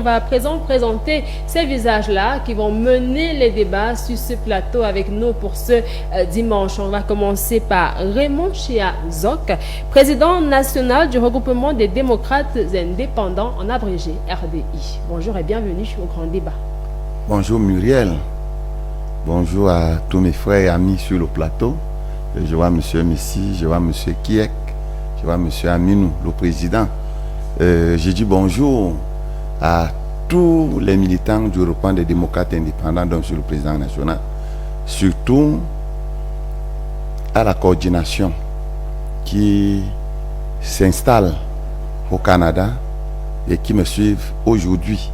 va à présent présenter ces visages-là qui vont mener les débats sur ce plateau avec nous pour ce dimanche. On va commencer par Raymond Chia Zok, président national du regroupement des démocrates indépendants, en abrégé RDI. Bonjour et bienvenue au grand débat. Bonjour Muriel, bonjour à tous mes frères et amis sur le plateau. Je vois M. Messi, je vois M. Kiek, je vois M. Aminou, le président. Je dis bonjour à tous les militants du regroupement des démocrates indépendants, donc sur le président national, surtout à la coordination qui s'installe au Canada et qui me suivent aujourd'hui.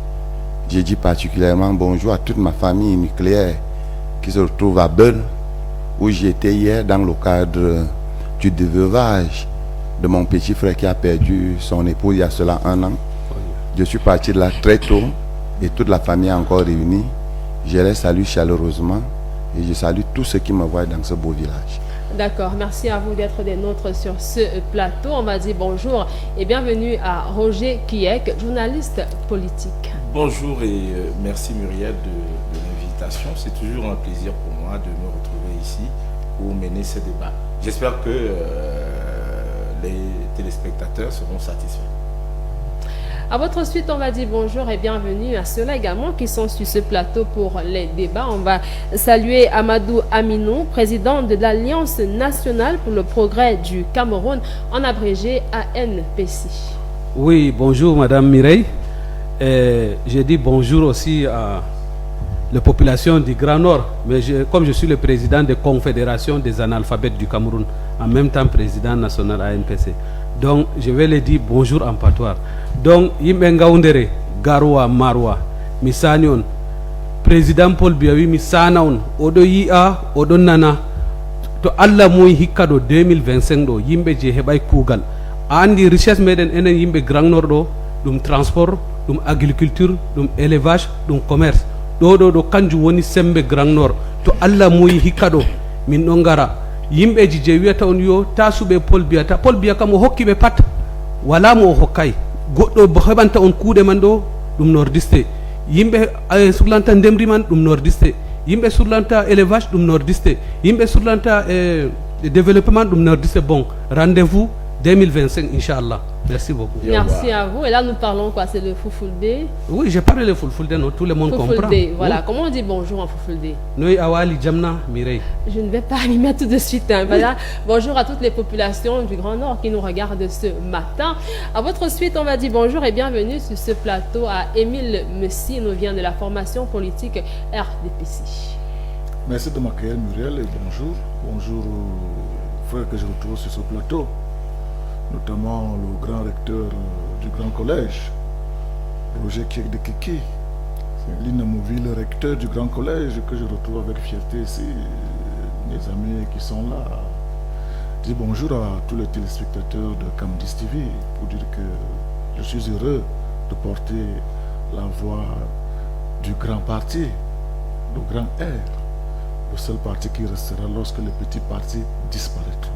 Je dis particulièrement bonjour à toute ma famille nucléaire qui se retrouve à Beul, où j'étais hier dans le cadre du déveuvage de mon petit frère qui a perdu son épouse il y a cela 1 an. Je suis parti de là très tôt et toute la famille est encore réunie. Je les salue chaleureusement et je salue tous ceux qui me voient dans ce beau village. D'accord, merci à vous d'être des nôtres sur ce plateau. On va dire bonjour et bienvenue à Roger Kiek, journaliste politique. Bonjour et merci Muriel de l'invitation. C'est toujours un plaisir pour moi de me retrouver ici pour mener ce débat. J'espère que les téléspectateurs seront satisfaits. À votre suite, on va dire bonjour et bienvenue à ceux-là également qui sont sur ce plateau pour les débats. On va saluer Amadou Aminou, président de l'Alliance nationale pour le progrès du Cameroun, en abrégé ANPC. Oui, bonjour Madame Mireille. Je dis bonjour aussi à la population du Grand Nord, mais comme je suis le président de la Confédération des analphabètes du Cameroun, en même temps président national ANPC, donc je vais les dire bonjour en patois. Donc, Yimbenga Undere, Garoua, Marwa, Misanion, président Paul Biawi, Misanaon, Odo Yia, Odo Nana, to Allah Moui Hikado 2025, do, Yimbe Jehebay Kougal, Andi richesse meden enen Yimbe Grand Nord, dum transport, dum agriculture, dum élevage, dum commerce. Do kanju woni sembe Grand Nord to Allah moyi hikado min do ngara yimbeji je wiata on yo tasube Paul Biya kam o hokki be pat wala mo hokkay goddo hebanta on kuude man do dum nordiste yimbe surlanta ndemri man dum nordiste yimbe surlanta élevage dum nordiste yimbe surlanta développement dum nordiste. Bon, rendez-vous 2025 Inch'Allah. Merci beaucoup. Merci à vous. Et là, nous parlons quoi? C'est le Fulfulde? Oui, j'ai parlé le Fulfulde, non, tout le monde comprend. Voilà. Oui. Comment on dit bonjour en Fulfulde? Noi awali jamna Mireille. Je ne vais pas m'y mettre tout de suite. Hein. Voilà. Bonjour à toutes les populations du Grand Nord qui nous regardent ce matin. À votre suite, on va dire bonjour et bienvenue sur ce plateau à Émile Messi. Nous vient de la formation politique RDPC. Merci de m'accueillir Muriel et bonjour. Bonjour aux frères que je retrouve sur ce plateau, notamment le grand recteur du Grand Collège, Roger Kiek de Kiki, l'inamovible recteur du Grand Collège que je retrouve avec fierté ici, mes amis qui sont là. Je dis bonjour à tous les téléspectateurs de Camdis TV pour dire que je suis heureux de porter la voix du grand parti, le grand R, le seul parti qui restera lorsque les petits partis disparaîtront.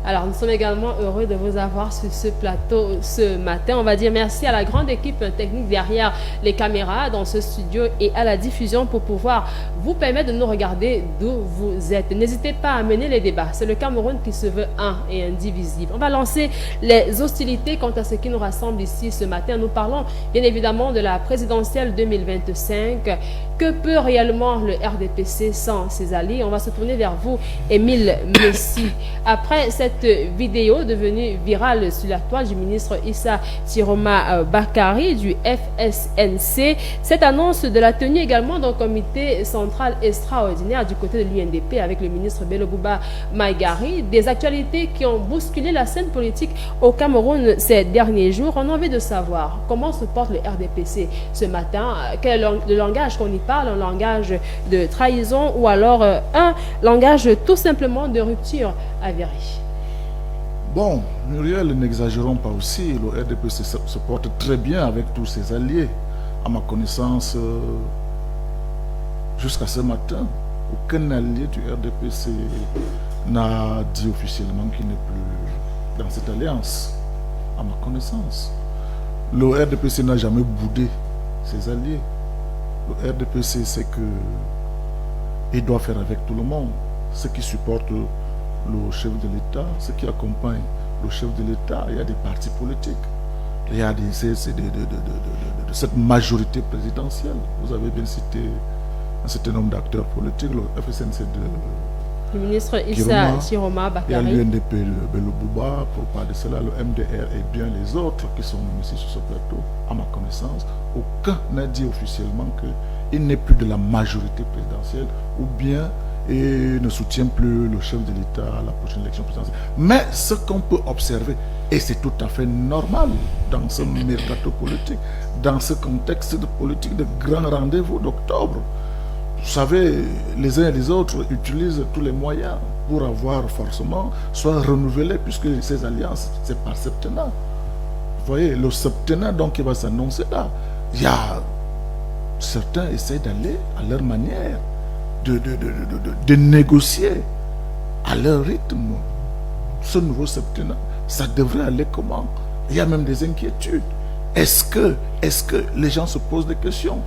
Alors, nous sommes également heureux de vous avoir sur ce plateau ce matin. On va dire merci à la grande équipe technique derrière les caméras dans ce studio et à la diffusion pour pouvoir vous permettre de nous regarder d'où vous êtes. N'hésitez pas à mener les débats. C'est le Cameroun qui se veut un et indivisible. On va lancer les hostilités quant à ce qui nous rassemble ici ce matin. Nous parlons bien évidemment de la présidentielle 2025. Que peut réellement le RDPC sans ses alliés? On va se tourner vers vous, Émile Messi. Après cette vidéo devenue virale sur la toile du ministre Issa Tiroma Bakari du FSNC, cette annonce de la tenue également d'un comité central extraordinaire du côté de l'UNDP avec le ministre Belobouba Maïgari, des actualités qui ont bousculé la scène politique au Cameroun ces derniers jours. On a envie de savoir comment se porte le RDPC ce matin, quel est le langage qu'on y parle, un langage de trahison ou alors un langage tout simplement de rupture avérée. Bon, Muriel, n'exagérons pas aussi, le RDPC se porte très bien avec tous ses alliés. À ma connaissance, jusqu'à ce matin, aucun allié du RDPC n'a dit officiellement qu'il n'est plus dans cette alliance, à ma connaissance. Le RDPC n'a jamais boudé ses alliés. Le RDPC, c'est que il doit faire avec tout le monde. Ceux qui supportent le chef de l'État, ceux qui accompagnent le chef de l'État, il y a des partis politiques. Il y a cette majorité présidentielle. Vous avez bien cité un certain nombre d'acteurs politiques, le FSNC de le ministre Issa Chiroma Bakary. Il y a l'UNDP de Belobouba, pour parler de cela, le MDR et bien les autres qui sont ici sur ce plateau, à ma connaissance, aucun n'a dit officiellement qu'il n'est plus de la majorité présidentielle ou bien il ne soutient plus le chef de l'État à la prochaine élection présidentielle. Mais ce qu'on peut observer, et c'est tout à fait normal dans ce mercato politique, dans ce contexte de politique de grands rendez-vous d'octobre, vous savez, les uns et les autres utilisent tous les moyens pour avoir forcément soit renouvelé, puisque ces alliances, c'est par septennat. Vous voyez, le septennat, donc, qui va s'annoncer là. Il y a certains essaient d'aller à leur manière, de négocier à leur rythme. Ce nouveau septennat, ça devrait aller comment? Il y a même des inquiétudes. Est-ce que les gens se posent des questions?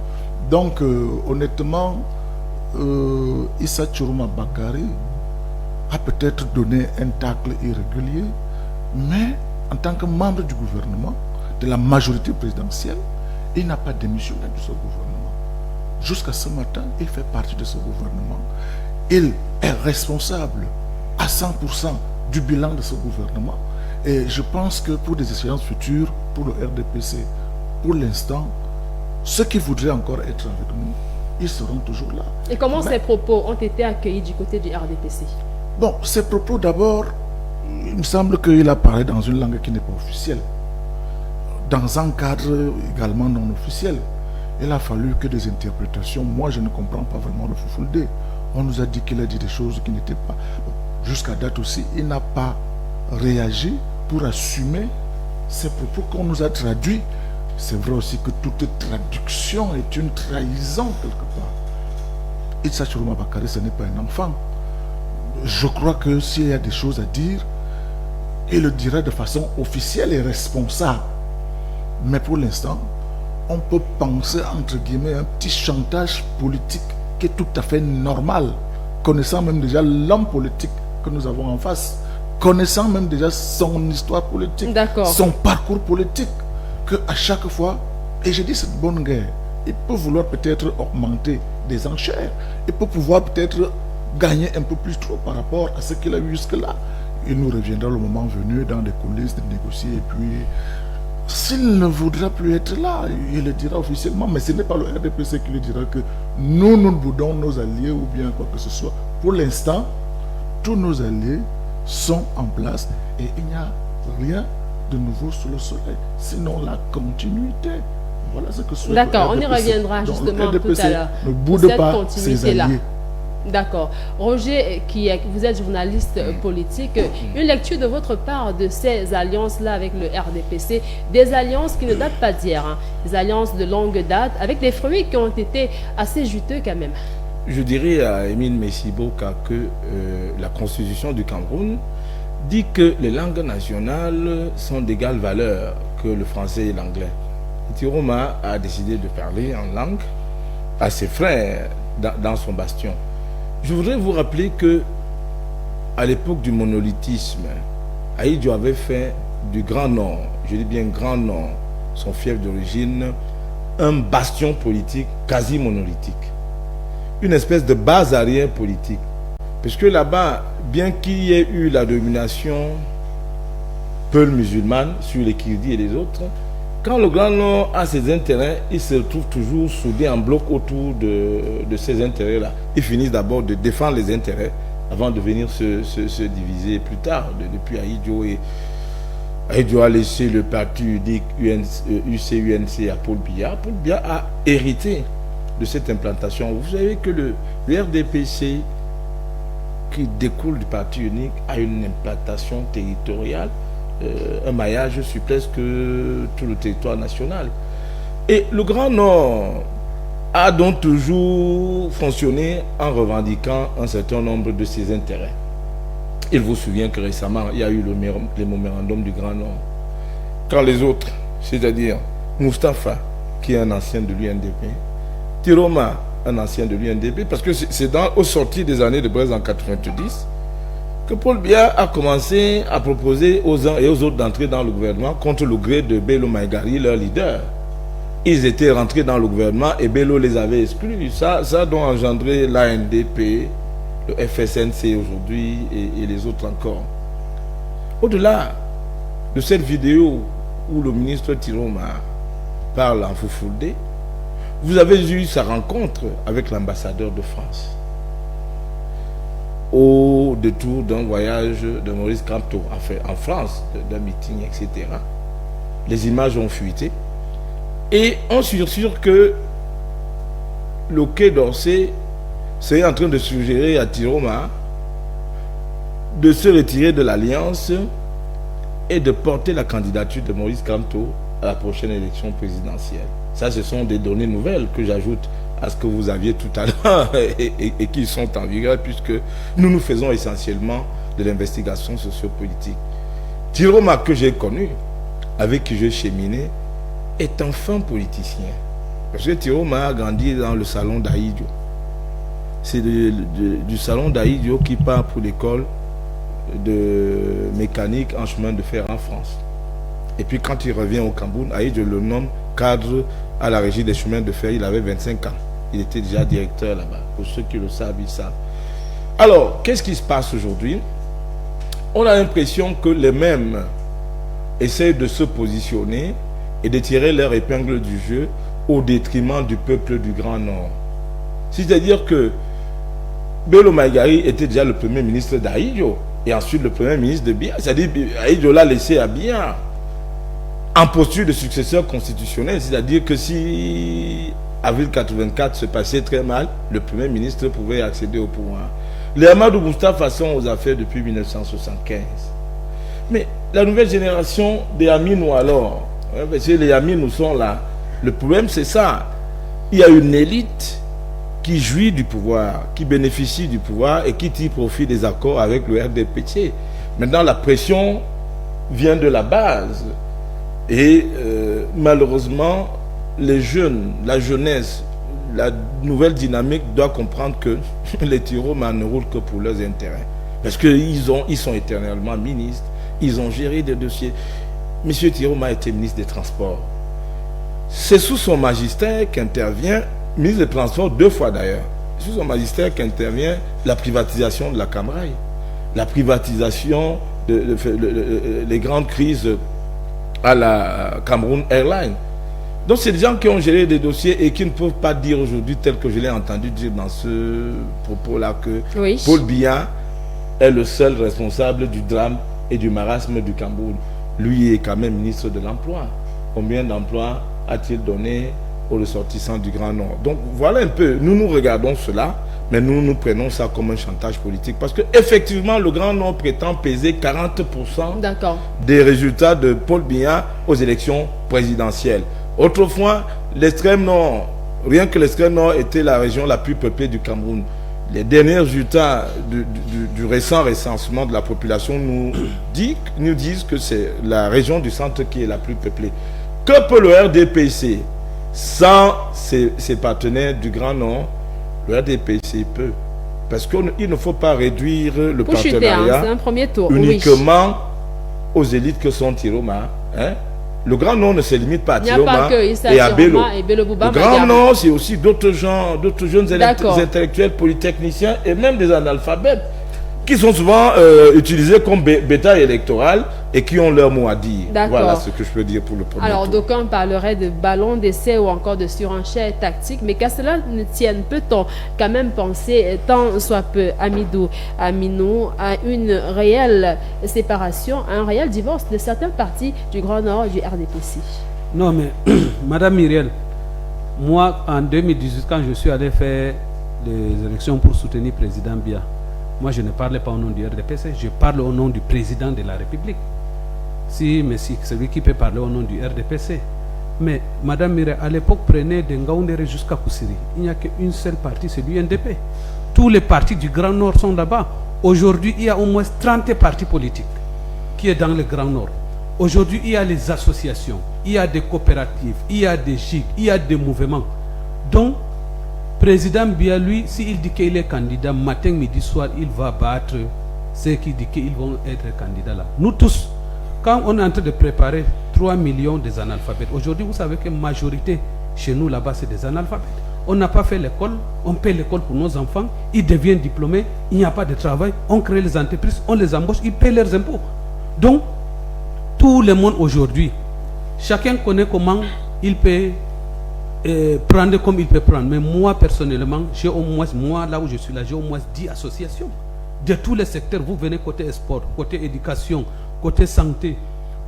Donc, honnêtement, Issa Chiroma Bakary a peut-être donné un tacle irrégulier, mais en tant que membre du gouvernement, de la majorité présidentielle, il n'a pas démissionné de ce gouvernement. Jusqu'à ce matin, il fait partie de ce gouvernement. Il est responsable à 100% du bilan de ce gouvernement. Et je pense que pour des échéances futures, pour le RDPC, pour l'instant, ceux qui voudraient encore être avec nous, ils seront toujours là. Et comment ces propos ont été accueillis du côté du RDPC? Bon, ces propos, d'abord, il me semble qu'il a parlé dans une langue qui n'est pas officielle, dans un cadre également non officiel. Il a fallu que des interprétations. Moi, je ne comprends pas vraiment le Foufoulde. On nous a dit qu'il a dit des choses qui n'étaient pas. Bon, jusqu'à date aussi, il n'a pas réagi pour assumer ces propos qu'on nous a traduits. C'est vrai aussi que toute traduction est une trahison quelque part. Issa Chiroma Bakary, ce n'est pas un enfant. Je crois que s'il y a des choses à dire, il le dira de façon officielle et responsable. Mais pour l'instant, on peut penser, entre guillemets, un petit chantage politique qui est tout à fait normal, connaissant même déjà l'homme politique que nous avons en face, connaissant même déjà son histoire politique, son parcours politique, qu'à chaque fois, et je dis cette bonne guerre, il peut vouloir peut-être augmenter des enchères, il peut pouvoir peut-être gagner un peu plus trop par rapport à ce qu'il a eu jusque-là. Il nous reviendra le moment venu dans des coulisses de négocier, et puis s'il ne voudra plus être là, il le dira officiellement, mais ce n'est pas le RDPC qui lui dira que nous boudons nos alliés ou bien quoi que ce soit. Pour l'instant, tous nos alliés sont en place et il n'y a rien de nouveau sous le soleil, sinon la continuité. Voilà ce que souhaite. D'accord, on y reviendra justement tout à l'heure. Ne boude pas ses alliés. D'accord. Roger Kiek, vous êtes journaliste politique. Une lecture de votre part de ces alliances-là avec le RDPC, des alliances qui ne datent pas d'hier, hein, des alliances de longue date, avec des fruits qui ont été assez juteux quand même. Je dirais à Emine Messiboka que la constitution du Cameroun dit que les langues nationales sont d'égale valeur que le français et l'anglais. Chiroma a décidé de parler en langue à ses frères dans son bastion. Je voudrais vous rappeler que à l'époque du monolithisme, Ahidjo avait fait du Grand Nord, je dis bien Grand Nord, son fief d'origine, un bastion politique quasi monolithique. Une espèce de base arrière politique. Parce que là-bas, bien qu'il y ait eu la domination peul musulmane sur les Kirdis et les autres, quand le Grand Nord a ses intérêts, il se retrouve toujours soudé en bloc autour de ces intérêts-là. Ils finissent d'abord de défendre les intérêts avant de venir se diviser plus tard. Depuis Ahidjo a laissé le parti unique UC-UNC à Paul Biya. Paul Biya a hérité de cette implantation. Vous savez que le RDPC, qui découle du parti unique, a une implantation territoriale, un maillage sur presque tout le territoire national. Et le Grand Nord a donc toujours fonctionné en revendiquant un certain nombre de ses intérêts. Il vous souvient que récemment, il y a eu le mémorandum du Grand Nord. Quand les autres, c'est-à-dire Mustapha, qui est un ancien de l'UNDP, Tiroma, un ancien de l'UNDP, parce que c'est au sorti des années de Blaise en 90 que Paul Biya a commencé à proposer aux uns et aux autres d'entrer dans le gouvernement contre le gré de Bello Maïgari, leur leader. Ils étaient rentrés dans le gouvernement et Bello les avait exclus. Ça doit engendrer l'ANDP, le FSNC aujourd'hui et les autres encore. Au-delà de cette vidéo où le ministre Tiroma parle en Foufoulde, vous avez eu sa rencontre avec l'ambassadeur de France au détour d'un voyage de Maurice Kamto en France, d'un meeting, etc. Les images ont fuité et on suggère que le Quai d'Orsay serait en train de suggérer à Tiroma de se retirer de l'alliance et de porter la candidature de Maurice Kamto à la prochaine élection présidentielle. Ça, ce sont des données nouvelles que j'ajoute à ce que vous aviez tout à l'heure et qui sont en vigueur, puisque nous faisons essentiellement de l'investigation sociopolitique. Tiroma, que j'ai connu, avec qui j'ai cheminé, est un fin politicien. Parce que Tiroma a grandi dans le salon d'Aïdio. C'est du salon d'Aïdio qui part pour l'école de mécanique en chemin de fer en France. Et puis quand il revient au Cameroun, Aïdio le nomme cadre à la régie des chemins de fer. Il avait 25 ans. Il était déjà directeur là-bas. Pour ceux qui le savent, ils savent. Alors, qu'est-ce qui se passe aujourd'hui? On a l'impression que les mêmes essayent de se positionner et de tirer leur épingle du jeu au détriment du peuple du Grand Nord. C'est-à-dire que Bello Maïgari était déjà le premier ministre d'Aïdio et ensuite le premier ministre de Biya. C'est-à-dire Aïdio l'a laissé à Biya en posture de successeur constitutionnel. C'est-à-dire que si avril 84 se passait très mal, le premier ministre pouvait accéder au pouvoir. Les Amadou Moustapha sont aux affaires depuis 1975. Mais la nouvelle génération des Aminou alors, parce que les Aminou sont là, le problème c'est ça. Il y a une élite qui jouit du pouvoir, qui bénéficie du pouvoir et qui tire profit des accords avec le RDPC. Maintenant, la pression vient de la base. Et malheureusement, les jeunes, la jeunesse, la nouvelle dynamique doit comprendre que les Tiroma ne roulent que pour leurs intérêts. Parce qu'ils sont éternellement ministres, ils ont géré des dossiers. Monsieur Tiroma était ministre des Transports. C'est sous son magistère qu'intervient, ministre des Transports 2 fois d'ailleurs, sous son magistère qu'intervient la privatisation de la Camraille, la privatisation les grandes crises à la Cameroun Airlines. Donc c'est des gens qui ont géré des dossiers et qui ne peuvent pas dire aujourd'hui, tel que je l'ai entendu dire dans ce propos-là, que oui, Paul Biya est le seul responsable du drame et du marasme du Cameroun. Lui est quand même ministre de l'Emploi. Combien d'emplois a-t-il donné aux ressortissants du Grand Nord? Donc voilà un peu, nous regardons cela, mais nous prenons ça comme un chantage politique. Parce qu'effectivement, le Grand Nord prétend peser 40% des résultats de Paul Biya aux élections présidentielles. Autrefois, l'extrême Nord, rien que l'extrême Nord était la région la plus peuplée du Cameroun. Les derniers résultats du récent recensement de la population nous disent que c'est la région du centre qui est la plus peuplée. Que peut le RDPC sans ses partenaires du Grand Nord? Le RDPC peut. Parce qu'il ne faut pas réduire le partenariat un premier tour, uniquement aux élites que sont Tiroma. Le Grand Nord ne se limite pas à Tiroma et à Bello. Le Grand Nord, c'est aussi d'autres gens, d'autres jeunes intellectuels, polytechniciens et même des analphabètes qui sont souvent utilisés comme bétail électoral et qui ont leur mot à dire. Voilà ce que je peux dire pour le premier tour. D'aucuns parleraient de ballon d'essai ou encore de surenchère tactique, mais qu'à cela ne tienne, peut-on quand même penser, tant soit peu, Aminou, à une réelle séparation, à un réel divorce de certains partis du Grand Nord et du RDPC? Non, mais Madame Myriel, moi, en 2018, quand je suis allé faire les élections pour soutenir le président Biya, moi, je ne parlais pas au nom du RDPC, je parle au nom du président de la République. Si, mais si, celui qui peut parler au nom du RDPC. Mais Madame Mireille, à l'époque, prenez de Ngaoundéré jusqu'à Koussiri. Il n'y a qu'une seule partie, c'est l'UNDP. Tous les partis du Grand Nord sont là-bas. Aujourd'hui, il y a au moins 30 partis politiques qui sont dans le Grand Nord. Aujourd'hui, il y a les associations, il y a des coopératives, il y a des GIG, il y a des mouvements. Donc, président Biya, lui, s'il dit qu'il est candidat, matin, midi, soir, il va battre ceux qui disent qu'ils vont être candidats là. Nous tous, quand on est en train de préparer 3 millions des analphabètes, aujourd'hui, vous savez que la majorité chez nous là-bas, c'est des analphabètes. On n'a pas fait l'école, on paie l'école pour nos enfants, ils deviennent diplômés, il n'y a pas de travail, on crée les entreprises, on les embauche, ils paient leurs impôts. Donc, tout le monde aujourd'hui, chacun connaît comment il peut prendre comme il peut prendre. Mais moi, personnellement, j'ai au moins, moi, là où je suis là, j'ai au moins 10 associations. De tous les secteurs, vous venez côté sport, côté éducation, côté santé,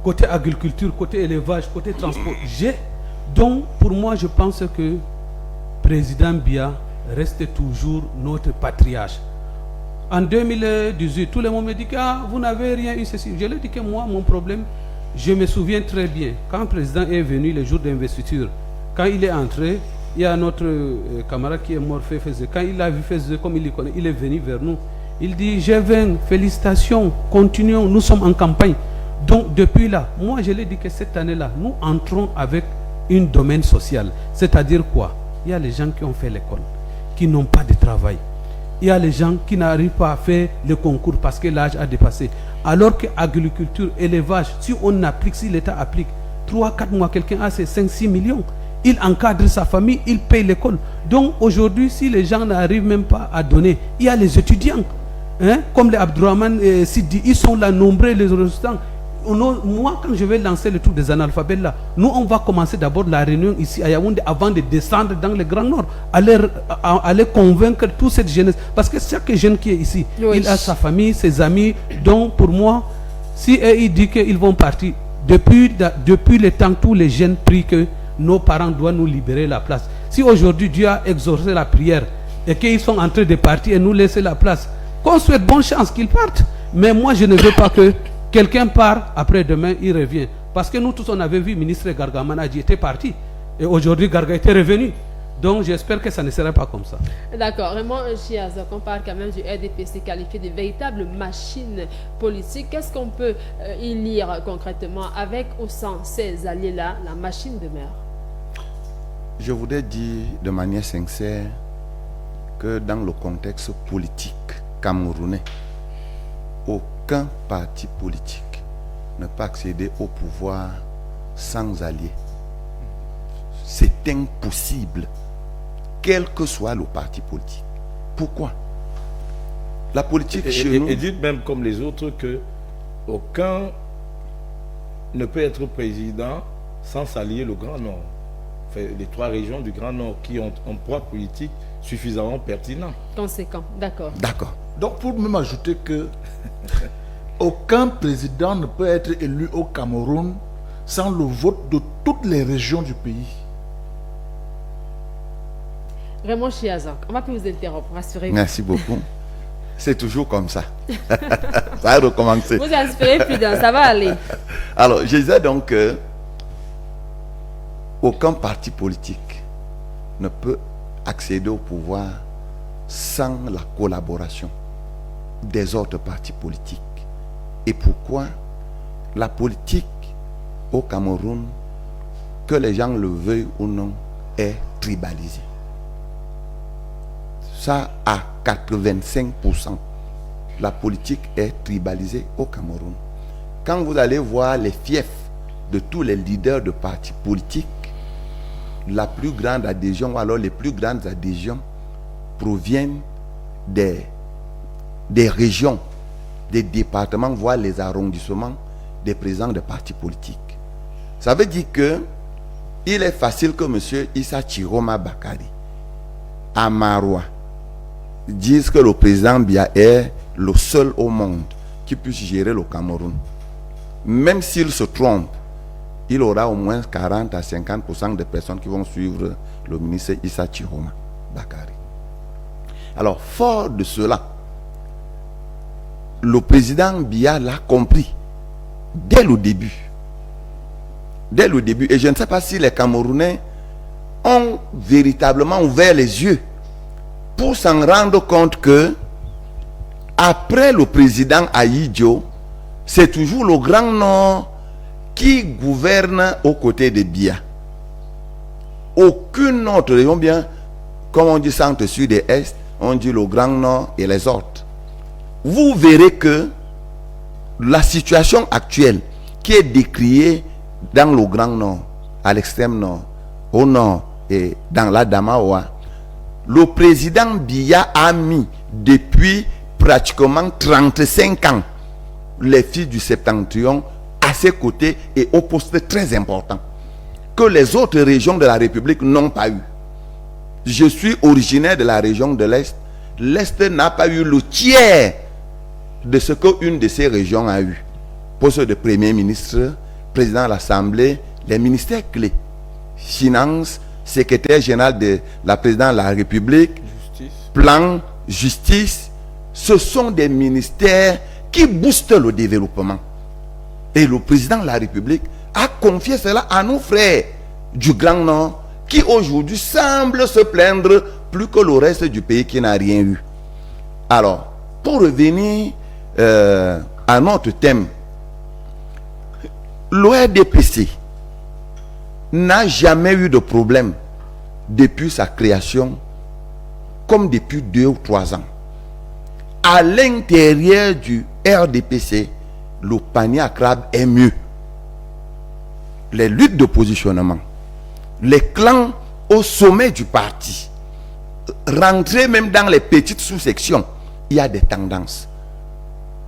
côté agriculture, côté élevage, côté transport. Donc, pour moi, je pense que président Biya reste toujours notre patriarche. En 2018, tout le monde me dit que vous n'avez rien eu ceci. Je lui ai dit que moi, mon problème, je me souviens très bien. Quand le président est venu le jour d'investiture, quand il est entré, il y a notre camarade qui est mort, quand il a vu comme il le connaît, il est venu vers nous. Il dit, G20, félicitations, continuons, nous sommes en campagne. Donc depuis là, moi je lui ai dit que cette année-là, nous entrons avec un domaine social. C'est-à-dire quoi? Il y a les gens qui ont fait l'école, qui n'ont pas de travail. Il y a les gens qui n'arrivent pas à faire le concours parce que l'âge a dépassé. Alors que agriculture, élevage, si on applique, si l'État applique, 3-4 mois, quelqu'un a ses 5-6 millions. Il encadre sa famille, il paye l'école. Donc aujourd'hui, si les gens n'arrivent même pas à donner, il y a les étudiants. Hein, comme les Abdourahmane Sidi, ils sont là nombreux, les restants. Moi, quand je vais lancer le truc des analphabètes là, nous on va commencer d'abord la réunion ici à Yaoundé avant de descendre dans le Grand Nord, aller convaincre toute cette jeunesse. Parce que chaque jeune qui est ici, oui, il a sa famille, ses amis. Donc pour moi, si il dit qu'ils vont partir, depuis le temps, tous les jeunes prient que nos parents doivent nous libérer la place. Si aujourd'hui Dieu a exaucé la prière et qu'ils sont en train de partir et nous laisser la place, qu'on souhaite bonne chance qu'ils partent. Mais moi je ne veux pas que quelqu'un part, après demain il revient. Parce que nous tous on avait vu le ministre Garga Manadji était parti. Et aujourd'hui Garga était revenu. Donc j'espère que ça ne sera pas comme ça. D'accord. Raymond Chiazok, on parle quand même du RDPC qualifié de véritable machine politique. Qu'est-ce qu'on peut y lire concrètement avec ou sans ces alliés-là, la machine de mer? Je voudrais dire de manière sincère que dans le contexte politique camerounais, aucun parti politique ne peut accéder au pouvoir sans alliés. C'est impossible, quel que soit le parti politique. Pourquoi? La politique chez nous... Et dites même comme les autres que aucun ne peut être président sans s'allier le Grand Nord. Enfin, les 3 régions du Grand Nord qui ont un poids politique suffisamment pertinent. Conséquent, d'accord. D'accord. Donc pour même ajouter que aucun président ne peut être élu au Cameroun sans le vote de toutes les régions du pays. Raymond Chiazok, on va plus vous interrompre, rassurez-vous. Merci beaucoup. C'est toujours comme ça. Ça a recommencé. Vous inspirez plus d'un, ça va aller. Alors, je disais donc que aucun parti politique ne peut accéder au pouvoir sans la collaboration des autres partis politiques. Et pourquoi? La politique au Cameroun, que les gens le veuillent ou non, est tribalisée. Ça, à 85%, la politique est tribalisée au Cameroun. Quand vous allez voir les fiefs de tous les leaders de partis politiques, la plus grande adhésion, ou alors les plus grandes adhésions, proviennent des régions, des départements, voire les arrondissements des présidents de partis politiques. Ça veut dire que il est facile que M. Issa Chiroma Bakari, à Maroua, dise que le président Biya est le seul au monde qui puisse gérer le Cameroun. Même s'il se trompe, il aura au moins 40 à 50% de personnes qui vont suivre le ministre Issa Chiroma Bakari. Alors, fort de cela, le président Biya l'a compris dès le début. Dès le début. Et je ne sais pas si les Camerounais ont véritablement ouvert les yeux pour s'en rendre compte que après le président Ahidjo, c'est toujours le Grand Nord qui gouverne aux côtés de Biya. Aucune autre région, bien, comme on dit centre, sud et est, on dit le Grand Nord et les autres. Vous verrez que la situation actuelle qui est décriée dans le Grand Nord, à l'extrême nord, au nord et dans la Damawa, le président Biya a mis depuis pratiquement 35 ans les fils du septentrion à ses côtés et au poste très important que les autres régions de la République n'ont pas eu. Je suis originaire de la région de l'Est. L'Est n'a pas eu le tiers de ce qu'une de ces régions a eu. Poste de Premier ministre, président de l'Assemblée, les ministères clés, Finances, secrétaire général de la présidence de la République, justice. Plan, justice, ce sont des ministères qui boostent le développement. Et le président de la République a confié cela à nos frères du Grand Nord qui aujourd'hui semblent se plaindre plus que le reste du pays qui n'a rien eu. Alors, pour revenir à notre thème, l'ORDPC n'a jamais eu de problème depuis sa création, comme depuis 2 ou 3 ans. À l'intérieur du RDPC, le panier à crabe est mieux. Les luttes de positionnement, les clans au sommet du parti, rentrer même dans les petites sous-sections, il y a des tendances.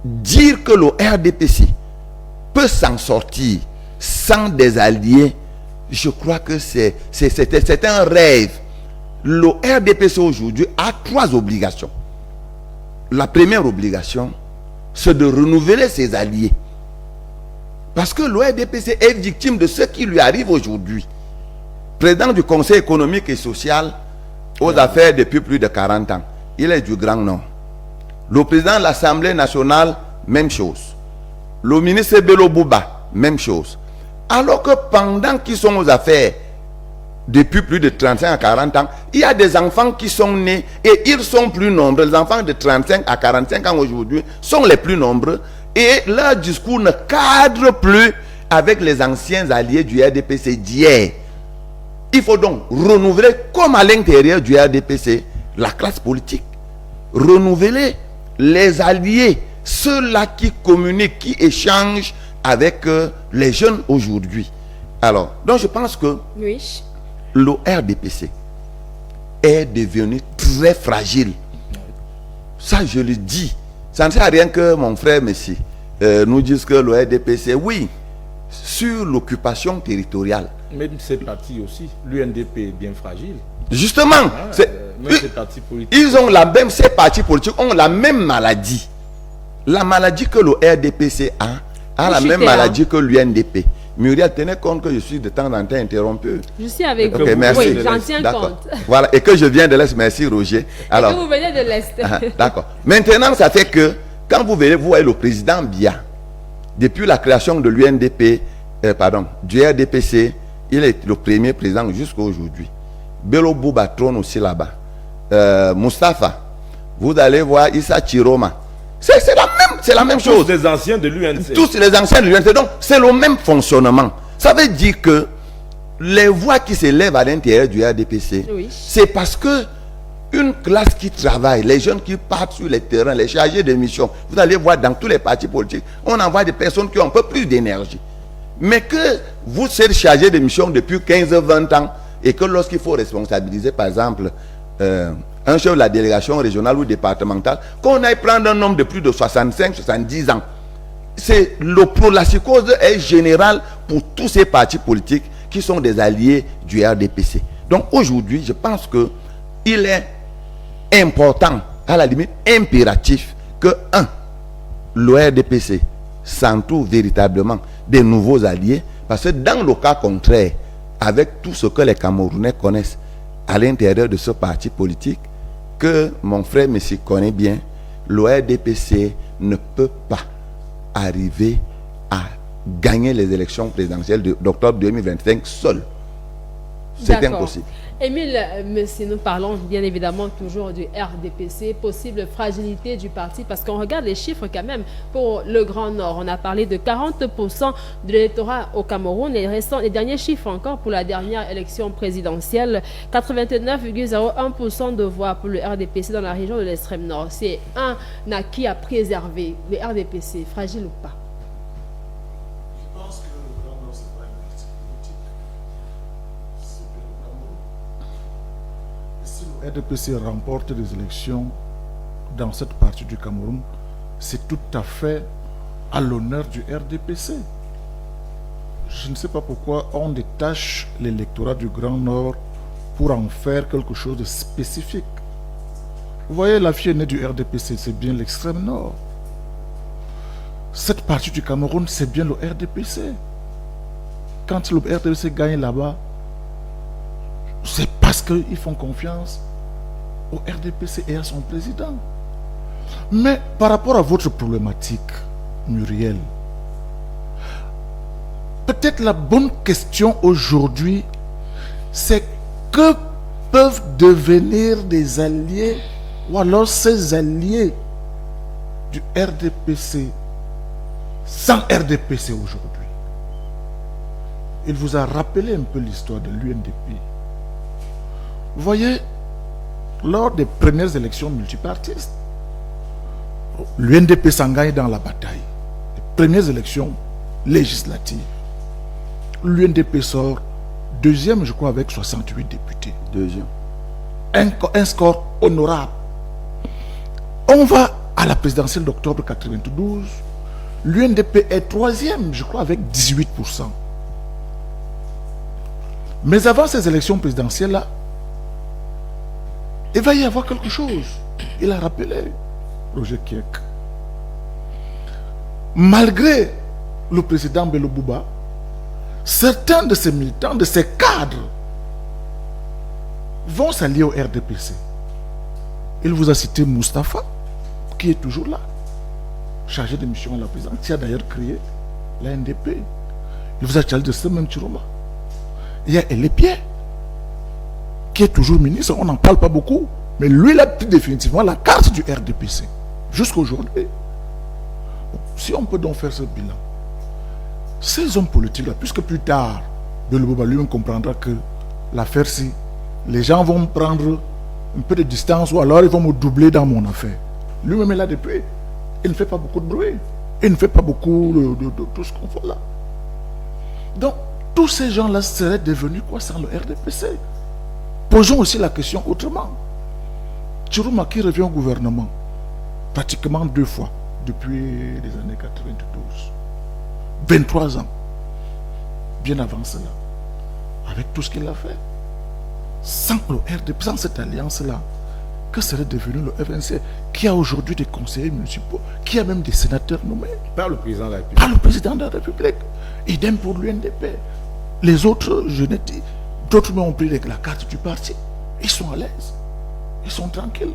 Dire que le RDPC peut s'en sortir sans des alliés, je crois que c'est un rêve. Le RDPC aujourd'hui a 3 obligations. La première obligation, c'est de renouveler ses alliés. Parce que le RDPC est victime de ce qui lui arrive aujourd'hui. Président du Conseil économique et social aux affaires depuis plus de 40 ans. Il est du Grand Nord. Le président de l'Assemblée nationale, même chose. Le ministre Bello Bouba, même chose. Alors que pendant qu'ils sont aux affaires, depuis plus de 35 à 40 ans, il y a des enfants qui sont nés et ils sont plus nombreux. Les enfants de 35 à 45 ans aujourd'hui sont les plus nombreux et leur discours ne cadre plus avec les anciens alliés du RDPC d'hier. Il faut donc renouveler, comme à l'intérieur du RDPC, la classe politique. Renouveler les alliés, ceux-là qui communiquent, qui échangent avec les jeunes aujourd'hui. Alors, donc je pense que oui, le RDPC est devenu très fragile. Ça, je le dis. Ça ne sert à rien que mon frère Messi nous dise que le RDPC, oui, sur l'occupation territoriale. Même ces partis aussi, l'UNDP est bien fragile. Justement, même ces partis politiques. ils ont ces partis politiques ont la même maladie. La maladie que le RDPC a la même maladie que l'UNDP. Muriel, tenez compte que je suis de temps en temps interrompu. Je suis avec vous. Merci. Oui, j'en tiens compte. Voilà, et que je viens de l'Est. Merci Roger. Alors, et que vous venez de l'Est. D'accord. Maintenant, ça fait que quand vous voyez le président Biya, depuis la création de l'UNDP, du RDPC, il est le premier président jusqu'à aujourd'hui. Bello Bouba trône aussi là-bas. Moustapha, vous allez voir Issa Chiroma. C'est la même chose. Tous les anciens de l'UNC. Tous les anciens de l'UNC. Donc, c'est le même fonctionnement. Ça veut dire que les voix qui s'élèvent à l'intérieur du RDPC, oui, c'est parce que une classe qui travaille, les jeunes qui partent sur les terrains, les chargés de mission, vous allez voir dans tous les partis politiques, on envoie des personnes qui ont un peu plus d'énergie. Mais que vous êtes chargé de mission depuis 15-20 ans et que lorsqu'il faut responsabiliser, par exemple, un chef de la délégation régionale ou départementale, qu'on aille prendre un homme de plus de 65-70 ans. La psychose est générale pour tous ces partis politiques qui sont des alliés du RDPC. Donc aujourd'hui, je pense qu'il est important, à la limite impératif, que le RDPC s'entoure véritablement des nouveaux alliés, parce que dans le cas contraire, avec tout ce que les Camerounais connaissent à l'intérieur de ce parti politique, que mon frère Messi connaît bien, le RDPC ne peut pas arriver à gagner les élections présidentielles d'octobre 2025 seul. C'est impossible. Émile, monsieur, nous parlons bien évidemment toujours du RDPC, possible fragilité du parti, parce qu'on regarde les chiffres quand même pour le Grand Nord. On a parlé de 40% de l'électorat au Cameroun, et les derniers chiffres encore pour la dernière élection présidentielle, 89,01% de voix pour le RDPC dans la région de l'extrême nord. C'est un acquis à préserver. Le RDPC, fragile ou pas? Je pense que le Grand Nord, ce n'est pas une partie politique. C'est bien le Cameroun. Et si le RDPC remporte des élections dans cette partie du Cameroun, c'est tout à fait à l'honneur du RDPC. Je ne sais pas pourquoi on détache l'électorat du Grand Nord pour en faire quelque chose de spécifique. Vous voyez, la fille aînée du RDPC, c'est bien l'extrême nord. Cette partie du Cameroun, c'est bien le RDPC. Quand le RDPC gagne là-bas, c'est parce qu'ils font confiance au RDPC et à son président. Mais par rapport à votre problématique, Muriel, peut-être la bonne question aujourd'hui, c'est que peuvent devenir des alliés, ou alors ces alliés du RDPC sans RDPC aujourd'hui. Il vous a rappelé un peu l'histoire de l'UNDP. Vous voyez, lors des premières élections multipartistes, l'UNDP s'engage dans la bataille. Les premières élections législatives, l'UNDP sort deuxième, je crois, avec 68 députés. Deuxième. Un score honorable. On va à la présidentielle d'octobre 92. L'UNDP est troisième, je crois, avec 18%. Mais avant ces élections présidentielles-là, il va y avoir quelque chose. Il a rappelé Roger Kiek. Malgré le président Bello Bouba, certains de ces militants, de ces cadres, vont s'allier au RDPC. Il vous a cité Moustapha, qui est toujours là, chargé de mission à la présidence, qui a d'ailleurs créé la NDP. Il vous a parlé de ce même Chiroma. Il y a Elépierre, qui est toujours ministre, on n'en parle pas beaucoup, mais lui, il a pris définitivement la carte du RDPC, jusqu'aujourd'hui. Bon, si on peut donc faire ce bilan, ces hommes politiques-là, puisque plus tard, Bello Bouba lui-même comprendra que l'affaire, si les gens vont me prendre un peu de distance, ou alors ils vont me doubler dans mon affaire. Lui-même est là depuis. Il ne fait pas beaucoup de bruit. Il ne fait pas beaucoup de tout ce qu'on fait là. Donc, tous ces gens-là seraient devenus quoi sans le RDPC? Posons aussi la question autrement. Chiroma qui revient au gouvernement pratiquement 2 fois depuis les années 92. 23 ans. Bien avant cela. Avec tout ce qu'il a fait. Sans le RDP, sans cette alliance-là, que serait devenu le FNC, qui a aujourd'hui des conseillers municipaux, qui a même des sénateurs nommés Par le président de la République. par le président de la République. Idem pour l'UNDP. Les autres, je n'ai dit, d'autres m'ont pris la carte du parti. Ils sont à l'aise. Ils sont tranquilles.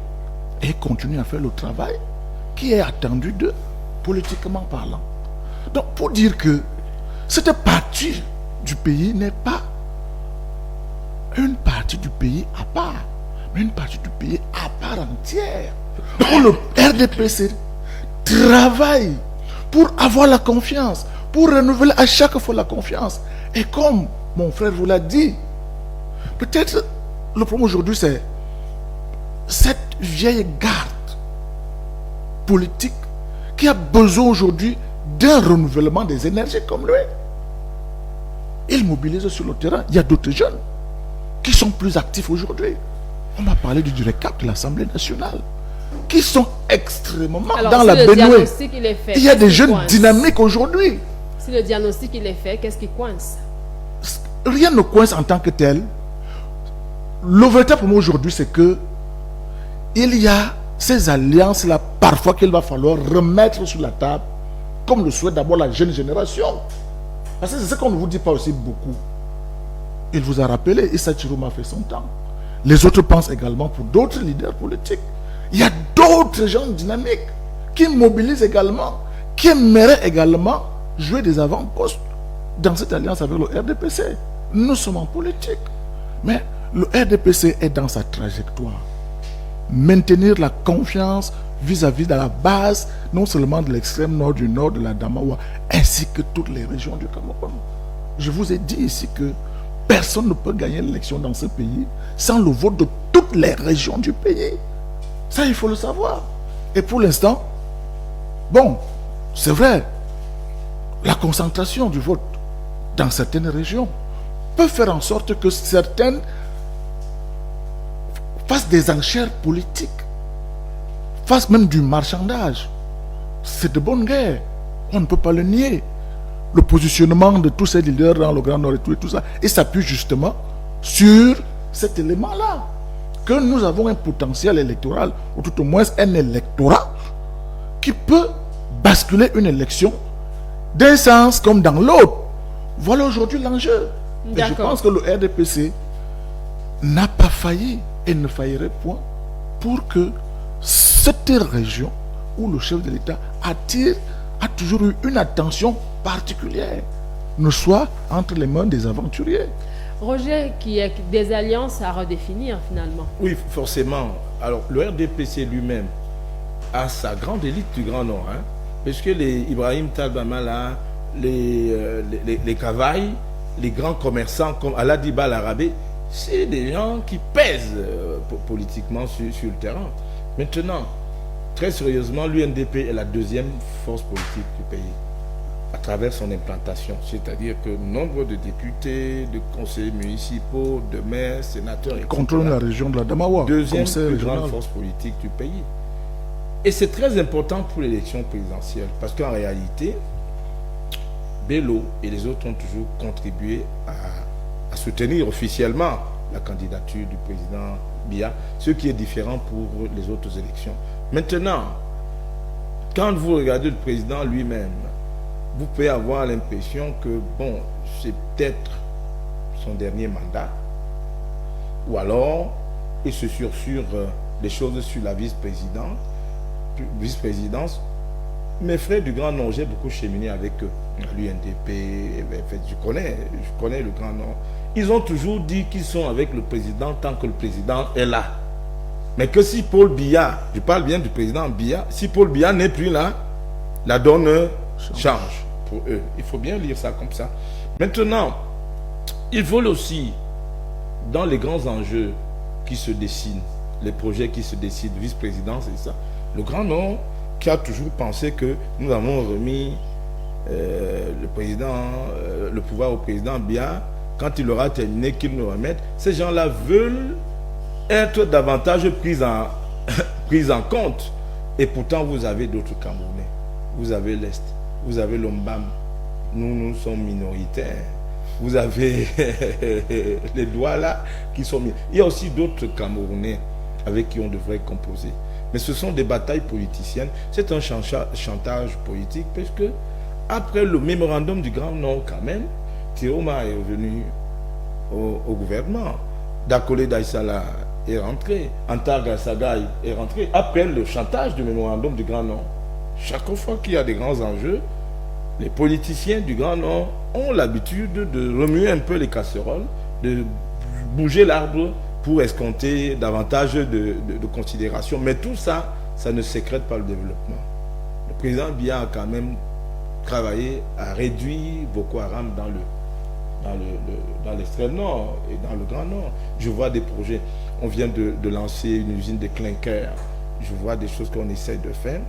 Et ils continuent à faire le travail qui est attendu d'eux, politiquement parlant. Donc, pour dire que cette partie du pays n'est pas une partie du pays à part, mais une partie du pays à part entière. Où le RDPC travaille pour avoir la confiance, pour renouveler à chaque fois la confiance. Et comme mon frère vous l'a dit, peut-être le problème aujourd'hui, c'est cette vieille garde politique qui a besoin aujourd'hui d'un renouvellement des énergies comme lui. Il mobilise sur le terrain. Il y a d'autres jeunes qui sont plus actifs aujourd'hui. On m'a parlé du DIRECAP de l'Assemblée nationale, qui sont extrêmement dans la Benoué. Il y a des jeunes dynamiques aujourd'hui. Si le diagnostic il est fait, qu'est-ce qui coince? Rien ne coince en tant que tel. Le véritable problème aujourd'hui, c'est que il y a ces alliances-là, parfois qu'il va falloir remettre sur la table, comme le souhaite d'abord la jeune génération. Parce que c'est ce qu'on ne vous dit pas aussi beaucoup. Il vous a rappelé, Issa Chiroma a fait son temps. Les autres pensent également pour d'autres leaders politiques. Il y a d'autres gens dynamiques qui mobilisent également, qui aimeraient également jouer des avant-postes dans cette alliance avec le RDPC. Nous sommes en politique. Mais Le RDPC est dans sa trajectoire. Maintenir la confiance vis-à-vis de la base, non seulement de l'extrême nord, du nord, de la Damawa, ainsi que toutes les régions du Cameroun. Je vous ai dit ici que personne ne peut gagner l'élection dans ce pays sans le vote de toutes les régions du pays. Ça, il faut le savoir. Et pour l'instant, bon, c'est vrai, la concentration du vote dans certaines régions peut faire en sorte que certaines fassent des enchères politiques, fassent même du marchandage. C'est de bonne guerre. On ne peut pas le nier. Le positionnement de tous ces leaders dans le Grand Nord et tout ça, et s'appuie justement sur cet élément-là. Que nous avons un potentiel électoral, ou tout au moins un électorat, qui peut basculer une élection d'un sens comme dans l'autre. Voilà aujourd'hui l'enjeu. Et je pense que le RDPC n'a pas failli et ne faillirait point pour que cette région où le chef de l'État a toujours eu une attention particulière, ne soit entre les mains des aventuriers. Roger, qui est des alliances à redéfinir finalement. Oui, forcément. Alors, le RDPC lui-même a sa grande élite du Grand Nord, hein, parce que les Ibrahim Talbamala, les Kavaï, les grands commerçants comme Aladiba Larabé, c'est des gens qui pèsent politiquement sur le terrain. Maintenant, très sérieusement, l'UNDP est la deuxième force politique du pays à travers son implantation. C'est-à-dire que nombre de députés, de conseillers municipaux, de maires, sénateurs... Contrôle la région de la Damawa. Deuxième plus grande force politique du pays. Et c'est très important pour l'élection présidentielle parce qu'en réalité, Bello et les autres ont toujours contribué à soutenir officiellement la candidature du président Biya, ce qui est différent pour les autres élections. Maintenant, quand vous regardez le président lui-même, vous pouvez avoir l'impression que, bon, c'est peut-être son dernier mandat, ou alors il se sursure des choses sur la vice-présidence. Mes frères du Grand Nord, j'ai beaucoup cheminé avec eux, l'UNDP, je connais le Grand Nord. Ils ont toujours dit qu'ils sont avec le président tant que le président est là. Mais que si Paul Biya, je parle bien du président Biya, si Paul Biya n'est plus là, la donne change pour eux. Il faut bien lire ça comme ça. Maintenant, ils veulent aussi, dans les grands enjeux qui se dessinent, les projets qui se décident, vice-présidence et ça, le Grand Nord qui a toujours pensé que nous avons remis le pouvoir au président Biya, quand il aura terminé, qu'il nous remette, ces gens-là veulent être davantage pris en compte. Et pourtant, vous avez d'autres Camerounais. Vous avez l'Est, vous avez l'Ombam. Nous sommes minoritaires. Vous avez les Douala qui sont minoritaires. Il y a aussi d'autres Camerounais avec qui on devrait composer. Mais ce sont des batailles politiciennes. C'est un chantage politique parce que après le mémorandum du Grand Nord, quand même, Tiroma est revenu au gouvernement. Dakole Daïsala est rentré. Antar Sagaï est rentré. Après le chantage du mémorandum du Grand Nord, chaque fois qu'il y a des grands enjeux, les politiciens du Grand Nord ont l'habitude de remuer un peu les casseroles, de bouger l'arbre pour escompter davantage de considération. Mais tout ça, ça ne sécrète pas le développement. Le président Biya a quand même travaillé à réduire Boko Haram dans l'extrême nord et dans le Grand Nord. Je vois des projets. On vient de lancer une usine de clinker. Je vois des choses qu'on essaie de faire.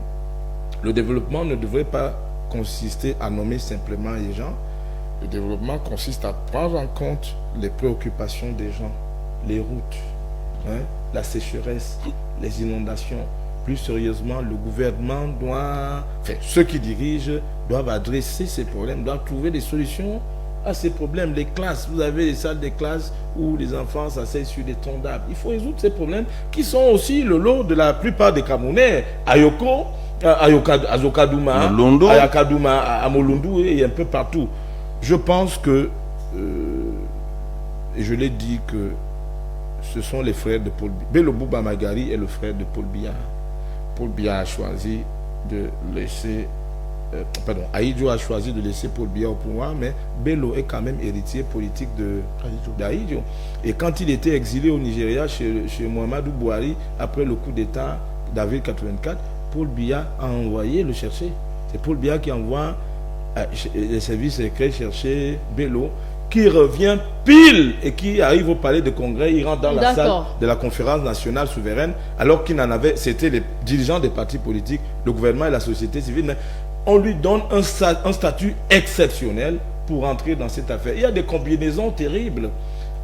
Le développement ne devrait pas consister à nommer simplement les gens. Le développement consiste à prendre en compte les préoccupations des gens, les routes, la sécheresse, les inondations. Plus sérieusement, le gouvernement doit, ceux qui dirigent doivent adresser ces problèmes, doivent trouver des solutions à ces problèmes. Les classes, vous avez les salles de classe où les enfants s'asseyent sur des troncs d'arbres. Il faut résoudre ces problèmes qui sont aussi le lot de la plupart des Camerounais. Azokadouma, Ayakadouma, à Molundu et un peu partout. Je pense que, et je l'ai dit que ce sont les frères de Paul Biya. Bello Bouba Magari est le frère de Paul Biya. Paul Biya a choisi de laisser Ahidjo a choisi de laisser Paul Biya au pouvoir, mais Bello est quand même héritier politique d'Ahidjo. Et quand il était exilé au Nigeria chez Muhammadu Buhari, après le coup d'État d'avril 84, Paul Biya a envoyé le chercher. C'est Paul Biya qui envoie les services secrets chercher Bello, qui revient pile et qui arrive au palais de congrès. Il rentre dans la salle de la conférence nationale souveraine, alors qu'il n'en avait, c'était les dirigeants des partis politiques, le gouvernement et la société civile. Mais on lui donne un statut exceptionnel pour entrer dans cette affaire. Il y a des combinaisons terribles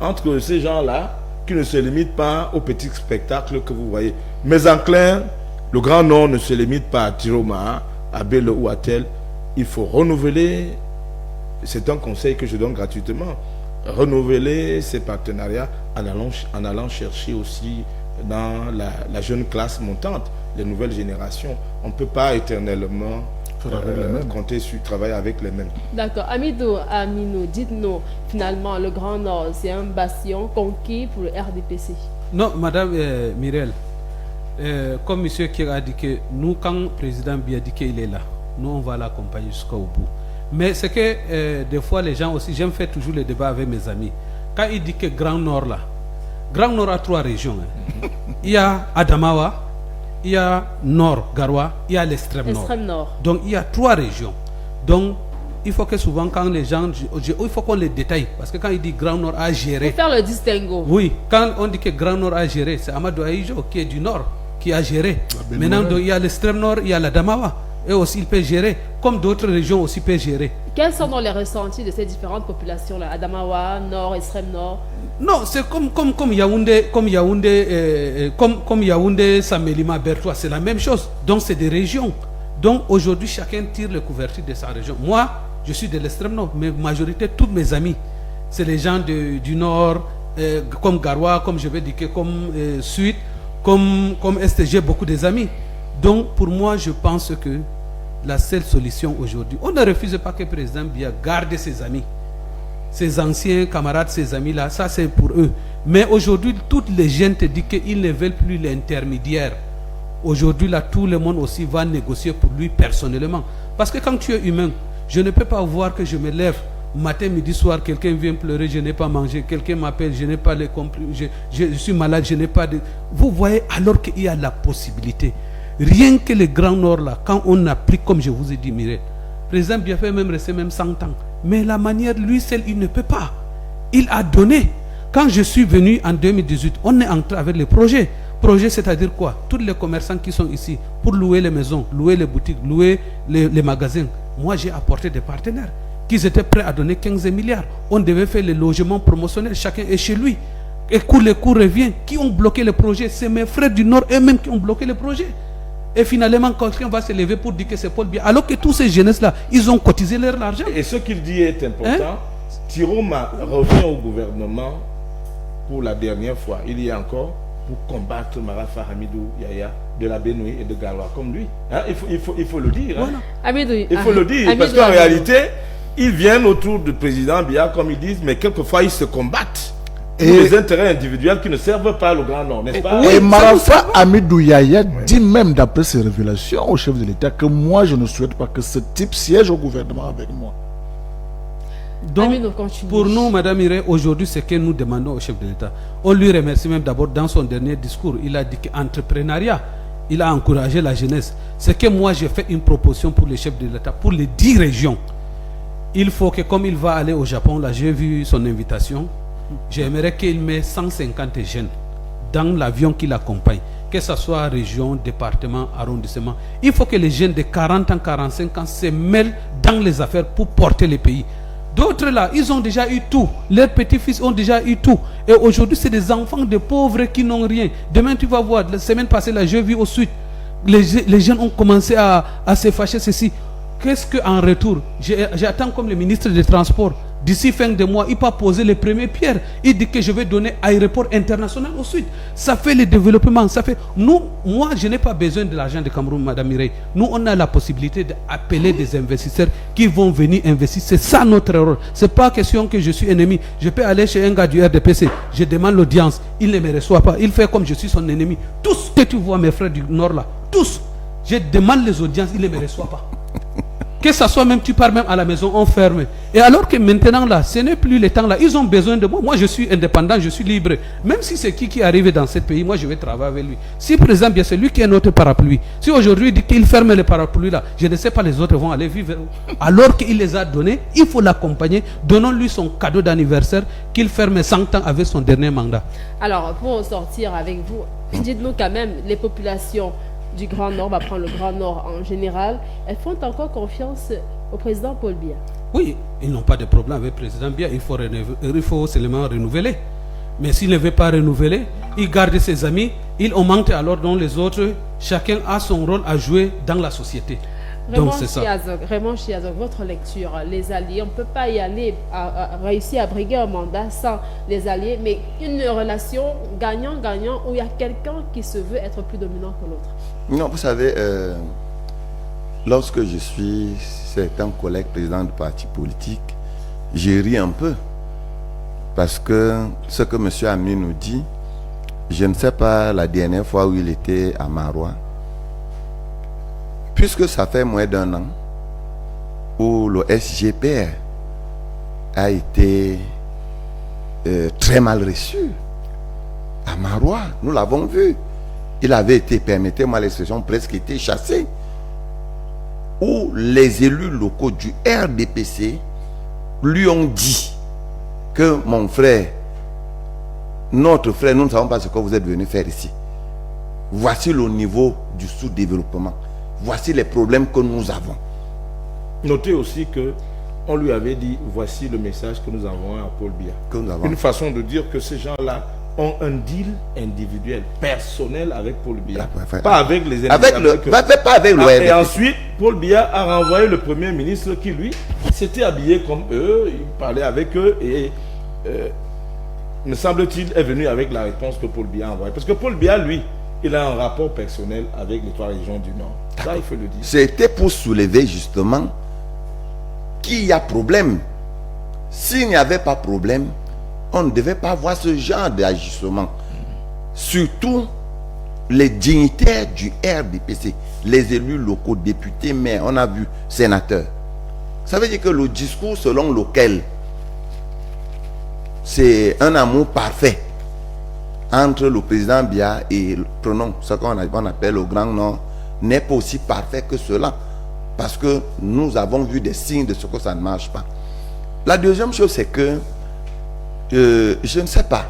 entre ces gens-là qui ne se limitent pas aux petits spectacles que vous voyez. Mais en clair, le Grand Nord ne se limite pas à Tiroma, à Bello ou à tel. Il faut renouveler, c'est un conseil que je donne gratuitement, renouveler ces partenariats en allant chercher aussi dans la jeune classe montante, les nouvelles générations. On ne peut pas éternellement compter sur travailler avec les mêmes. D'accord. Amidou, dites-nous, finalement, le Grand Nord, c'est un bastion conquis pour le RDPC. Non, Madame Mirel, comme M. Kier a dit que nous, quand le président Biya dit qu'il est là, nous, on va l'accompagner jusqu'au bout. Mais c'est que des fois, les gens aussi, j'aime faire toujours le débat avec mes amis. Quand il dit que Grand Nord là, Grand Nord a 3 régions. Il y a Adamawa, il y a Nord, Garoua, il y a l'extrême nord. Donc il y a 3 régions. Donc il faut que souvent quand les gens, il faut qu'on les détaille. Parce que quand il dit Grand Nord a géré. Il faut faire le distinguo. Oui, quand on dit que Grand Nord a géré, c'est Amadou Ahidjo qui est du Nord, qui a géré. Maintenant donc, il y a l'extrême Nord, il y a l'Adamawa. Et aussi il peut gérer, comme d'autres régions aussi peuvent gérer. Quels sont les ressentis de ces différentes populations-là, Adamawa, Nord, extrême Nord? Non, c'est comme Yaoundé, comme Yaoundé, Samélima, Bertois, c'est la même chose. Donc c'est des régions. Donc aujourd'hui, chacun tire le couverture de sa région. Moi, je suis de l'extrême Nord, mais majorité, tous mes amis, c'est les gens du Nord, comme Garoua, comme je vais dire, comme Sud, comme Est, j'ai beaucoup des amis. Donc pour moi, je pense que la seule solution aujourd'hui, on ne refuse pas que le président Biya garde ses amis, ses anciens camarades, ses amis-là, ça c'est pour eux. Mais aujourd'hui, toutes les jeunes te disent qu'ils ne veulent plus l'intermédiaire. Aujourd'hui, là, tout le monde aussi va négocier pour lui personnellement. Parce que quand tu es humain, je ne peux pas voir que je me lève matin, midi, soir, quelqu'un vient pleurer, je n'ai pas mangé, quelqu'un m'appelle, je n'ai pas les comprimés, je suis malade, je n'ai pas de... Vous voyez, alors qu'il y a la possibilité. Rien que le Grand Nord, là, quand on applique, comme je vous ai dit, Mireille, le président Biya fait même rester même 100 ans. Mais la manière, lui seul, il ne peut pas. Il a donné. Quand je suis venu en 2018, on est entré avec les projets. Projet, c'est-à-dire quoi? Tous les commerçants qui sont ici, pour louer les maisons, louer les boutiques, louer les magasins. Moi, j'ai apporté des partenaires qui étaient prêts à donner 15 milliards. On devait faire les logements promotionnels, chacun est chez lui. Et les coûts reviennent. Qui ont bloqué le projet? C'est mes frères du Nord eux-mêmes qui ont bloqué le projet. Et finalement, quelqu'un va se lever pour dire que c'est Paul Biya. Alors que tous ces jeunesses-là, ils ont cotisé leur argent. Et ce qu'il dit est important. Tiroma revient au gouvernement pour la dernière fois, il y a encore, pour combattre Marafa Hamidou Yahya de la Benue et de Garoua, comme lui. Il faut le dire. Voilà. Il faut le dire. Parce qu'en réalité, ils viennent autour du président Biya, comme ils disent, mais quelquefois, ils se combattent. Et les intérêts individuels qui ne servent pas le Grand Nord, n'est-ce pas? Et Marafa Hamidou Yahya dit même, d'après ses révélations au chef de l'État, que moi, je ne souhaite pas que ce type siège au gouvernement avec moi. Donc, pour nous, Madame Mireille, aujourd'hui, ce que nous demandons au chef de l'État, on lui remercie même d'abord dans son dernier discours. Il a dit qu'entrepreneuriat, il a encouragé la jeunesse. C'est que moi, j'ai fait une proposition pour le chef de l'État, pour les 10 régions. Il faut que, comme il va aller au Japon, là, j'ai vu son invitation. J'aimerais qu'il mette 150 jeunes dans l'avion qui l'accompagne, que ce soit région, département, arrondissement. Il faut que les jeunes de 40 ans, 45 ans se mêlent dans les affaires pour porter le pays. D'autres là, ils ont déjà eu tout. Leurs petits-fils ont déjà eu tout. Et aujourd'hui, c'est des enfants de pauvres qui n'ont rien. Demain, tu vas voir, la semaine passée, là, j'ai vu au sud, les jeunes ont commencé à se fâcher ceci. Qu'est-ce qu'en retour, j'attends comme le ministre des Transports. D'ici fin de mois, il va poser les premières pierres. Il dit que je vais donner aéroport international au sud. Ça fait le développement. Ça fait... Moi, je n'ai pas besoin de l'argent de Cameroun, Madame Mireille. Nous, on a la possibilité d'appeler des investisseurs qui vont venir investir. C'est ça notre rôle. Ce n'est pas question que je suis ennemi. Je peux aller chez un gars du RDPC. Je demande l'audience. Il ne me reçoit pas. Il fait comme je suis son ennemi. Tous que tu vois, mes frères du Nord là, tous, je demande les audiences. Il ne me reçoit pas. Que ça soit même, tu pars même à la maison, on ferme. Et alors que maintenant, là, ce n'est plus le temps là. Ils ont besoin de moi. Moi, je suis indépendant, je suis libre. Même si c'est qui arrive dans ce pays, moi, je vais travailler avec lui. Si, par exemple, c'est lui qui est notre parapluie. Si aujourd'hui, il dit qu'il ferme le parapluie là, je ne sais pas, les autres vont aller vivre. Alors qu'il les a donnés, il faut l'accompagner. Donnons-lui son cadeau d'anniversaire qu'il ferme 100 ans avec son dernier mandat. Alors, pour sortir avec vous, dites-nous quand même, les populations du Grand Nord, on va prendre le Grand Nord en général, elles font encore confiance au président Paul Biya? Oui, ils n'ont pas de problème avec le président Biya, il faut seulement renouveler. Mais s'il ne veut pas renouveler, il garde ses amis, il augmente alors dans les autres, chacun a son rôle à jouer dans la société. Donc c'est ça. Raymond Chiazog, votre lecture, les alliés, on ne peut pas y aller, réussir à briguer un mandat sans les alliés, mais une relation gagnant-gagnant où il y a quelqu'un qui se veut être plus dominant que l'autre. Non, vous savez, lorsque je suis certains collègues présidents de partis politiques, j'ai ri un peu. Parce que ce que M. Ami nous dit, je ne sais pas la dernière fois où il était à Marois, puisque ça fait moins d'1 an où le SGPR a été très mal reçu à Marois, nous l'avons vu. Il avait été, permettez-moi l'expression, presque été chassé, où les élus locaux du RDPC lui ont dit que mon frère, notre frère, nous ne savons pas ce que vous êtes venu faire ici. Voici le niveau du sous-développement. Voici les problèmes que nous avons. Notez aussi que on lui avait dit, voici le message que nous avons à Paul Biya. Une façon de dire que ces gens-là ont un deal individuel, personnel avec Paul Biya. Pas avec les ennemis. Et ensuite, Paul Biya a renvoyé le Premier ministre qui, lui, s'était habillé comme eux, il parlait avec eux et, me semble-t-il, est venu avec la réponse que Paul Biya a envoyée. Parce que Paul Biya, lui, il a un rapport personnel avec les 3 régions du Nord. Ça, il faut le dire. C'était pour soulever justement qu'il y a problème. S'il n'y avait pas problème, on ne devait pas voir ce genre d'agissement. Surtout les dignitaires du RDPC, les élus locaux, députés, maires, on a vu sénateurs. Ça veut dire que le discours selon lequel c'est un amour parfait entre le président Biya et, prenons ce qu'on appelle le Grand Nord, n'est pas aussi parfait que cela. Parce que nous avons vu des signes de ce que ça ne marche pas. La deuxième chose, c'est que je ne sais pas.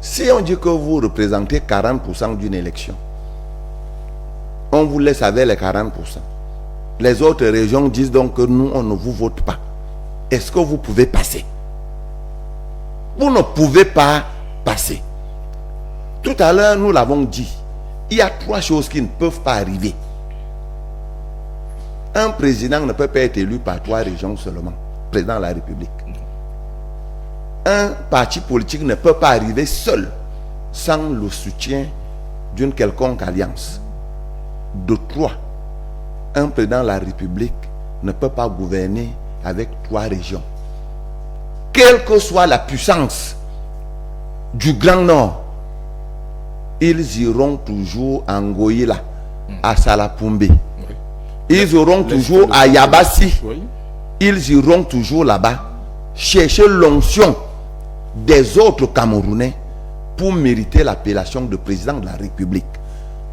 Si on dit que vous représentez 40% d'une élection, on vous laisse avec les 40%. Les autres régions disent donc que nous, on ne vous vote pas. Est-ce que vous pouvez passer? Vous ne pouvez pas passer. Tout à l'heure, nous l'avons dit. Il y a 3 choses qui ne peuvent pas arriver. Un président ne peut pas être élu par 3 régions seulement. Président de la République. Un parti politique ne peut pas arriver seul sans le soutien d'une quelconque alliance. De 3, un président de la République ne peut pas gouverner avec 3 régions. Quelle que soit la puissance du Grand Nord, ils iront toujours à Ngoïla, à Salapumbe. Ils iront toujours à Yabassi. Ils iront toujours là-bas chercher l'onction des autres Camerounais pour mériter l'appellation de président de la République.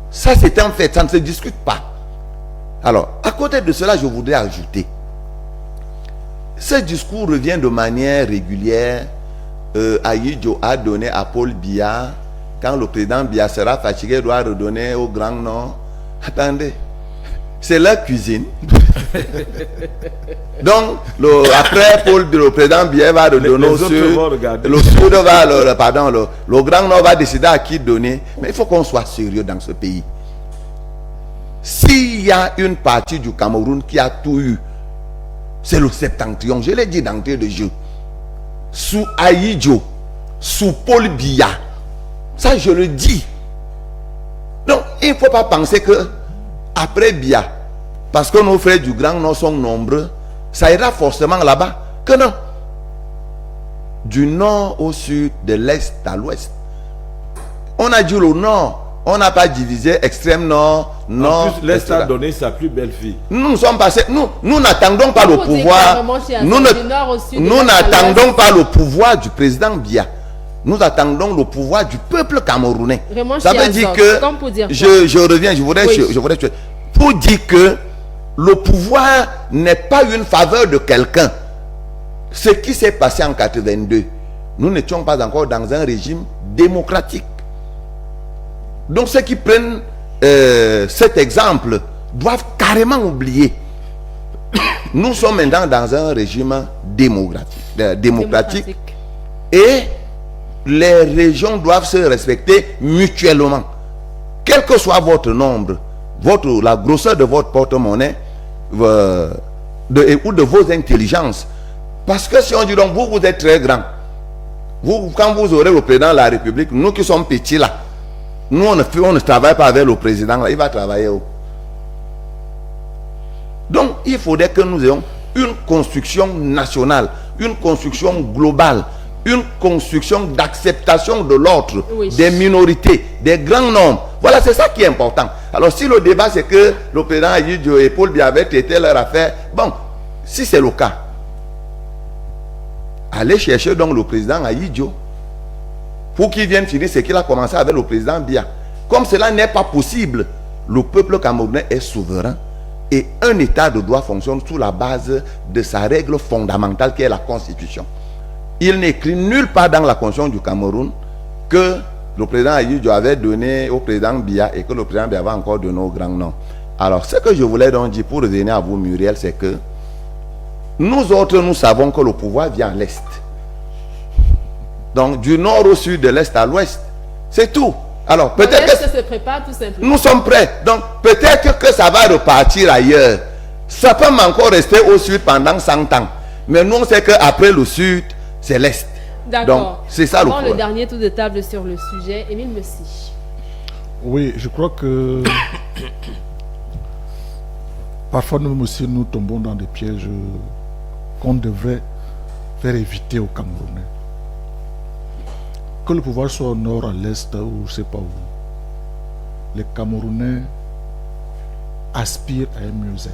Ça, c'est un fait, ça ne se discute pas. Alors, à côté de cela, je voudrais ajouter, ce discours revient de manière régulière. Aïdjo a donné à Paul Biya, quand le président Biya sera fatigué, il doit redonner au Grand Nord. Attendez, c'est leur cuisine. Donc, après le président Biya va redonner au sud. Le sud va, le Grand Nord va décider à qui donner. Mais il faut qu'on soit sérieux dans ce pays. S'il y a une partie du Cameroun qui a tout eu, c'est le septentrion. Je l'ai dit d'entrée de jeu. Sous Aïdjo, sous Paul Biya. Ça, je le dis. Donc, il ne faut pas penser que après Biya, parce que nos frères du Grand Nord sont nombreux, ça ira forcément là-bas. Que non. Du nord au sud, de l'est à l'ouest. On a dit le nord On n'a pas divisé extrême nord, nord. En plus, l'Est a donné sa plus belle fille. Nous sommes passés. Nous n'attendons pas le Pour dire pouvoir. carrément chez Nous Assad, du nord au sud, nous de l'est à n'attendons l'ouest. pas le pouvoir du président Biya. Nous attendons le pouvoir du peuple camerounais. Vraiment Ça chez veut dire Azog, que comme pour dire quoi? je reviens, je voudrais Oui. pour dire que le pouvoir n'est pas une faveur de quelqu'un. Ce qui s'est passé en 82, nous n'étions pas encore dans un régime démocratique. Donc ceux qui prennent cet exemple doivent carrément oublier. Nous sommes maintenant dans un régime démocratique et les régions doivent se respecter mutuellement. Quel que soit votre nombre, la grosseur de votre porte-monnaie ou de vos intelligences. Parce que si on dit donc vous êtes très grand, quand vous aurez le président de la République, nous qui sommes petits là, nous on ne travaille pas avec le président là, il va travailler où? Donc il faudrait que nous ayons une construction nationale, une construction globale, une construction d'acceptation de l'autre, Oui. des minorités, des grands nombres. Voilà, c'est ça qui est important. Alors si le débat c'est que le président Ayidjo et Paul Biya avaient traité leur affaire, bon, si c'est le cas, allez chercher donc le président Ayidjo pour qu'il vienne finir ce qu'il a commencé avec le président Biya. Comme cela n'est pas possible, le peuple camerounais est souverain et un état de droit fonctionne sous la base de sa règle fondamentale qui est la constitution. Il n'est écrit nulle part dans la constitution du Cameroun que le président Ayidjo avait donné au président Biya et que le président Biya avait encore donné au grand nom. Alors ce que je voulais donc dire pour revenir à vous Muriel, c'est que nous autres, nous savons que le pouvoir vient à l'Est. Donc, du nord au sud, de l'Est à l'Ouest. C'est tout. Alors, peut-être que se prépare tout simplement. nous sommes prêts. Donc, peut-être que ça va repartir ailleurs. Ça peut encore rester au sud pendant 100 ans. Mais nous, on sait qu'après le sud, c'est l'Est. Donc, D'accord. c'est ça le Avant le problème. dernier tour de table sur le sujet, Émile Messi. Oui, je crois que parfois nous aussi nous tombons dans des pièges qu'on devrait faire éviter aux Camerounais. Que le pouvoir soit au nord, à l'est ou je ne sais pas où, les Camerounais aspirent à un mieux-être.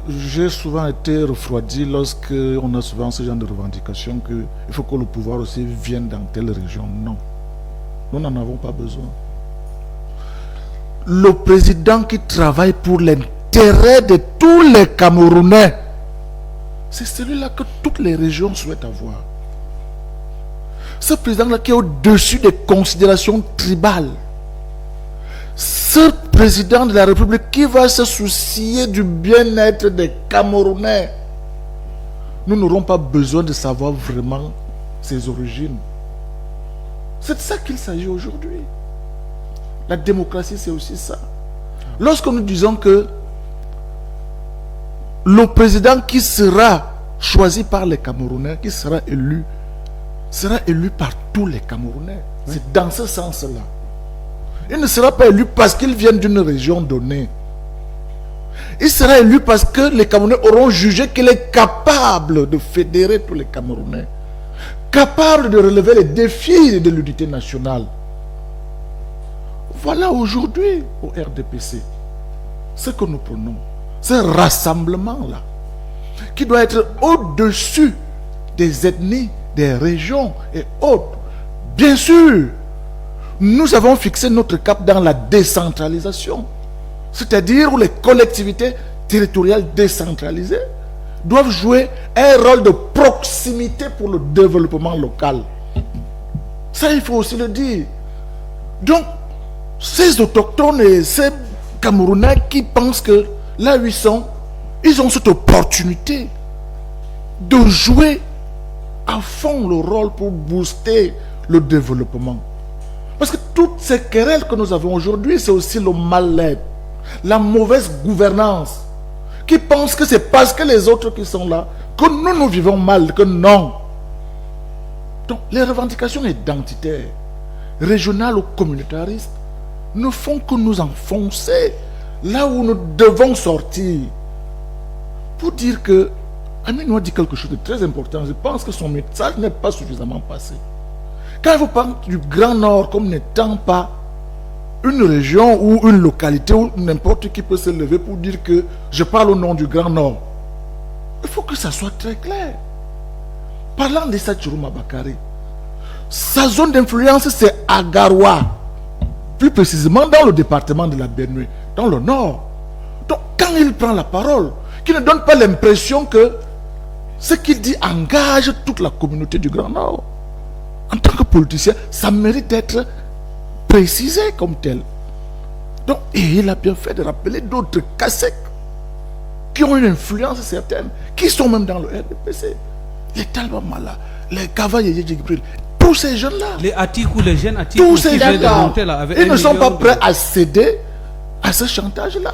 J'ai souvent été refroidi lorsque on a souvent ce genre de revendication qu'il faut que le pouvoir aussi vienne dans telle région. Non, nous n'en avons pas besoin. Le président qui travaille pour l'intérêt de tous les Camerounais, c'est celui-là que toutes les régions souhaitent avoir. Ce président-là qui est au-dessus des considérations tribales. Ce président de la République qui va se soucier du bien-être des Camerounais. Nous n'aurons pas besoin de savoir vraiment ses origines. C'est de ça qu'il s'agit aujourd'hui. La démocratie, c'est aussi ça. Lorsque nous disons que le président qui sera choisi par les Camerounais, qui sera élu par tous les Camerounais. Oui. C'est dans ce sens-là. Il ne sera pas élu parce qu'il vient d'une région donnée. Il sera élu parce que les Camerounais auront jugé qu'il est capable de fédérer tous les Camerounais, capable de relever les défis de l'unité nationale. Voilà aujourd'hui au RDPC ce que nous prenons, ce rassemblement-là, qui doit être au-dessus des ethnies, des régions et autres. Bien sûr, nous avons fixé notre cap dans la décentralisation, c'est-à-dire où les collectivités territoriales décentralisées doivent jouer un rôle de proximité pour le développement local. Ça, il faut aussi le dire. Donc, ces autochtones et ces Camerounais qui pensent que là où ils ont cette opportunité de jouer à fond le rôle pour booster le développement. Parce que toutes ces querelles que nous avons aujourd'hui, c'est aussi le mal-être, la mauvaise gouvernance, qui pensent que c'est parce que les autres qui sont là, que nous vivons mal, que non. Donc les revendications identitaires, régionales ou communautaristes, ne font que nous enfoncer là où nous devons sortir. Pour dire que Amine nous a dit quelque chose de très important. Je pense que son message n'est pas suffisamment passé. Quand vous parlez du Grand Nord comme n'étant pas une région ou une localité où n'importe qui peut se lever pour dire que je parle au nom du Grand Nord, il faut que ça soit très clair. Parlant de Chiroma Bakary, sa zone d'influence c'est Agaroua, plus précisément dans le département de la Benue, dans le nord. Donc quand il prend la parole, qu'il ne donne pas l'impression que ce qu'il dit engage toute la communauté du Grand Nord. En tant que politicien, ça mérite d'être précisé comme tel. Donc, et il a bien fait de rappeler d'autres Kasek qui ont une influence certaine, qui sont même dans le RDPC. Les Talbamala, les Kavaye Djibril, tous ces jeunes-là. Les Atikou, les jeunes Atikou, tous ces jeunes-là, ils ne sont pas prêts de... à céder à ce chantage-là.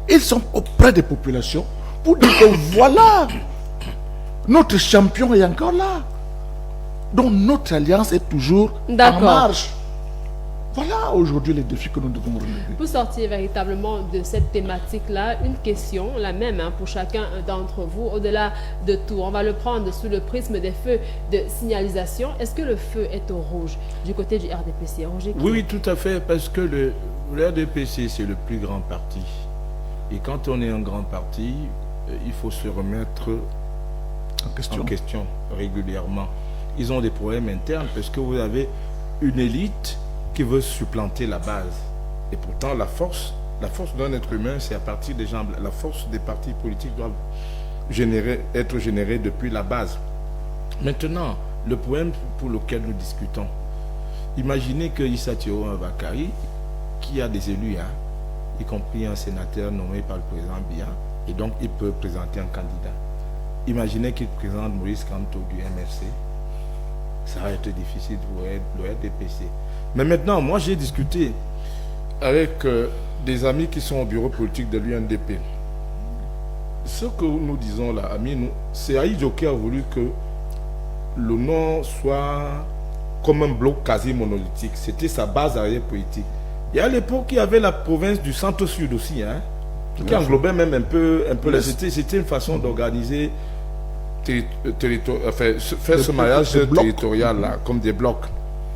Ils sont auprès des populations pour dire que voilà, notre champion est encore là. Donc notre alliance est toujours en marche. Voilà aujourd'hui les défis que nous devons relever. Pour sortir véritablement de cette thématique-là, une question, la même pour chacun d'entre vous, au-delà de tout. On va le prendre sous le prisme des feux de signalisation. Est-ce que le feu est au rouge du côté du RDPC? Oui, tout à fait, parce que le RDPC, c'est le plus grand parti. Et quand on est un grand parti, il faut se remettre en question régulièrement. Ils ont des problèmes internes parce que vous avez une élite qui veut supplanter la base. Et pourtant, la force d'un être humain, c'est à partir des gens. La force des partis politiques doit être générée depuis la base. Maintenant, le problème pour lequel nous discutons, imaginez que Issa Chiroma Bakary, qui a des élus, y compris un sénateur nommé par le président Biya, et donc il peut présenter un candidat. Imaginez qu'il présente Maurice Kamto du MRC. Ça va être difficile pour le RDPC. Mais maintenant, moi j'ai discuté avec des amis qui sont au bureau politique de l'UNDP. Ce que nous disons là, amis, c'est Aïdjo qui a voulu que le Nord soit comme un bloc quasi monolithique. C'était sa base arrière politique. Et à l'époque, il y avait la province du centre-sud aussi, qui englobait même un peu c'était une façon d'organiser, faire ce mariage territorial là, comme des blocs.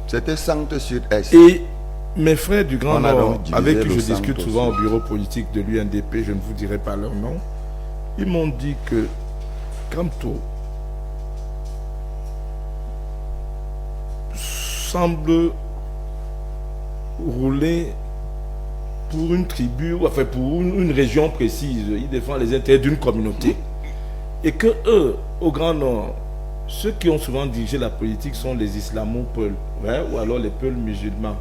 C'était centre-sud-est. Et mes frères du Grand Nord, avec qui je discute souvent au bureau politique de l'UNDP, je ne vous dirai pas leur nom, ils m'ont dit que Kamto semble rouler pour une tribu, enfin pour une région précise. Il défend les intérêts d'une communauté. Et que eux, au Grand Nord, ceux qui ont souvent dirigé la politique sont les islamo-peuls, ou alors les peuls musulmans.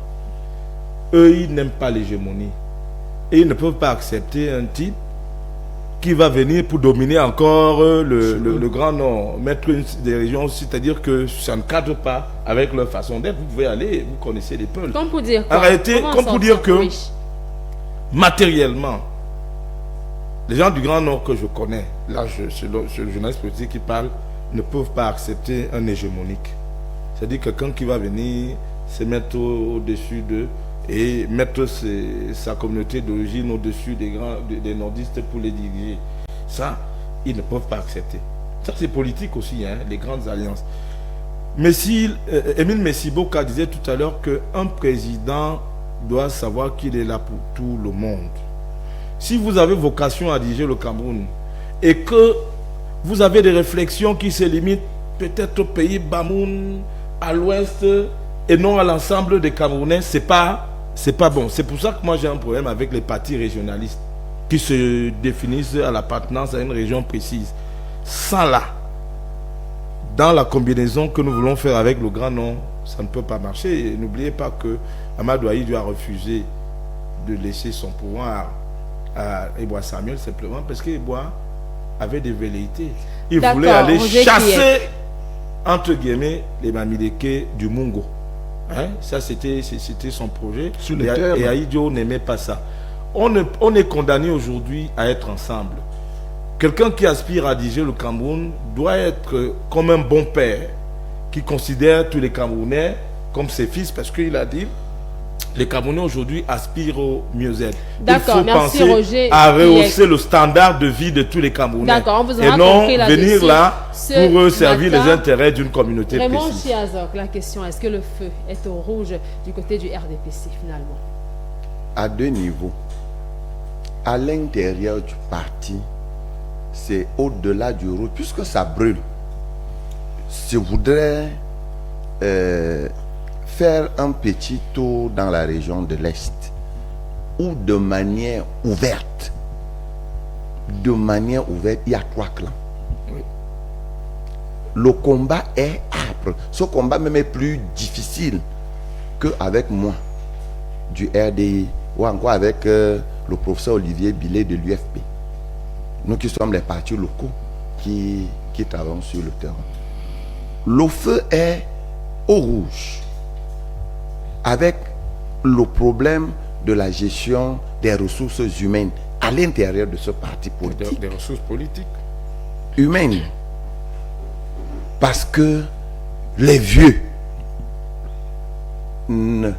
Eux, ils n'aiment pas l'hégémonie. Et ils ne peuvent pas accepter un type qui va venir pour dominer encore le Grand Nord, mettre des régions, c'est-à-dire que ça ne cadre pas avec leur façon d'être. Vous pouvez aller, vous connaissez les peuls. Comme pour dire quoi? En réalité, comme pour dire que matériellement, les gens du Grand Nord que je connais, là c'est le journaliste politique qui parle, ne peuvent pas accepter un hégémonique. C'est-à-dire quelqu'un qui va venir se mettre au-dessus d'eux et mettre sa communauté d'origine au-dessus des nordistes pour les diriger. Ça, ils ne peuvent pas accepter. Ça, c'est politique aussi, les grandes alliances. Émile Messiboka disait tout à l'heure qu'un président doit savoir qu'il est là pour tout le monde. Si vous avez vocation à diriger le Cameroun et que vous avez des réflexions qui se limitent peut-être au pays Bamoun, à l'ouest, et non à l'ensemble des Camerounais, c'est pas bon. C'est pour ça que moi j'ai un problème avec les partis régionalistes qui se définissent à l'appartenance à une région précise. Sans là, dans la combinaison que nous voulons faire avec le Grand Nord, ça ne peut pas marcher. Et n'oubliez pas que Amadou Aïdjo a refusé de laisser son pouvoir à Eboa Samuel simplement parce qu'Eboa avait des velléités. Il voulait aller chasser, entre guillemets, les Mamileke du Mungo. Ça, c'était son projet. Et Aïdjo n'aimait pas ça. On est condamné aujourd'hui à être ensemble. Quelqu'un qui aspire à diriger le Cameroun doit être comme un bon père qui considère tous les Camerounais comme ses fils, parce qu'il a dit Les Camerounais aujourd'hui aspirent au mieux-être. D'accord, il faut merci penser Roger. à rehausser le standard de vie de tous les Camerounais. D'accord, on vous aura et non compris venir là ce pour servir matin, les intérêts d'une communauté Raymond précise. Chiazok, la question, est-ce que le feu est au rouge du côté du RDPC finalement? À deux niveaux. À l'intérieur du parti, c'est au-delà du rouge, puisque ça brûle. Je voudrais faire un petit tour dans la région de l'Est, où de manière ouverte, il y a 3 clans. Oui. Le combat est âpre. Ce combat même est plus difficile qu'avec moi, du RDI, ou encore avec le professeur Olivier Billet de l'UFP. Nous qui sommes les partis locaux qui travaillent sur le terrain. Le feu est au rouge, avec le problème de la gestion des ressources humaines à l'intérieur de ce parti politique. Des ressources politiques. Humaines. Parce que les vieux ne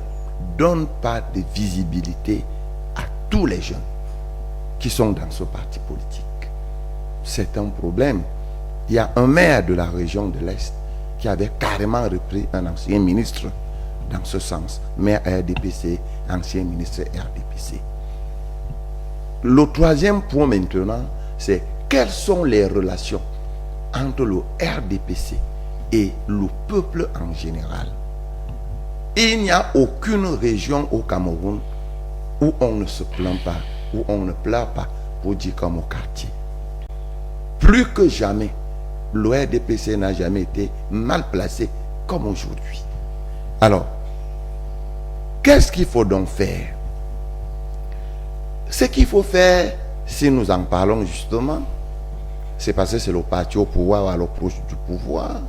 donnent pas de visibilité à tous les jeunes qui sont dans ce parti politique. C'est un problème. Il y a un maire de la région de l'Est qui avait carrément repris un ancien ministre dans ce sens. Maire RDPC, ancien ministre RDPC. Le troisième point maintenant, c'est quelles sont les relations entre le RDPC et le peuple en général. Il n'y a aucune région au Cameroun où on ne se plaint pas, où on ne pleure pas, pour dire comme au quartier. Plus que jamais, le RDPC n'a jamais été mal placé comme aujourd'hui. Alors, qu'est-ce qu'il faut donc faire? Ce qu'il faut faire, si nous en parlons justement, c'est parce que c'est le parti au pouvoir ou à l'approche du pouvoir,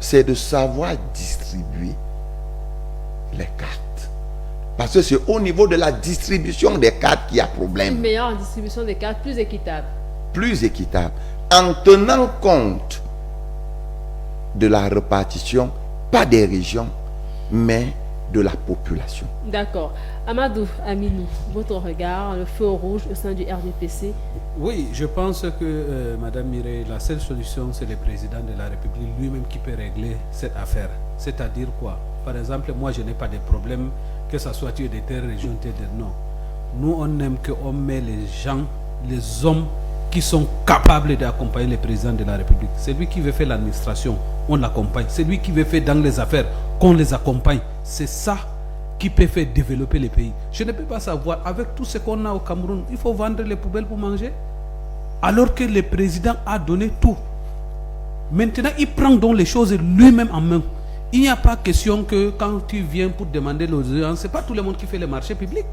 c'est de savoir distribuer les cartes. Parce que c'est au niveau de la distribution des cartes qu'il y a problème. Une meilleure distribution des cartes, plus équitable. Plus équitable. En tenant compte de la répartition, pas des régions, mais de la population. D'accord. Amadou Aminou, votre regard, le feu rouge au sein du RDPC? Oui, je pense que, Madame Mireille, la seule solution, c'est le président de la République lui-même qui peut régler cette affaire. C'est-à-dire quoi? Par exemple, moi, je n'ai pas de problème que ça soit de telle région, telle non. Nous, on aime qu'on met les gens, les hommes qui sont capables d'accompagner le président de la République. C'est lui qui veut faire l'administration, on l'accompagne. C'est lui qui veut faire dans les affaires, qu'on les accompagne. C'est ça qui peut faire développer les pays. Je ne peux pas savoir, avec tout ce qu'on a au Cameroun, il faut vendre les poubelles pour manger, alors que le président a donné tout. Maintenant, il prend donc les choses lui-même en main. Il n'y a pas question que quand tu viens pour demander l'audience, ce n'est pas tout le monde qui fait les marchés publics.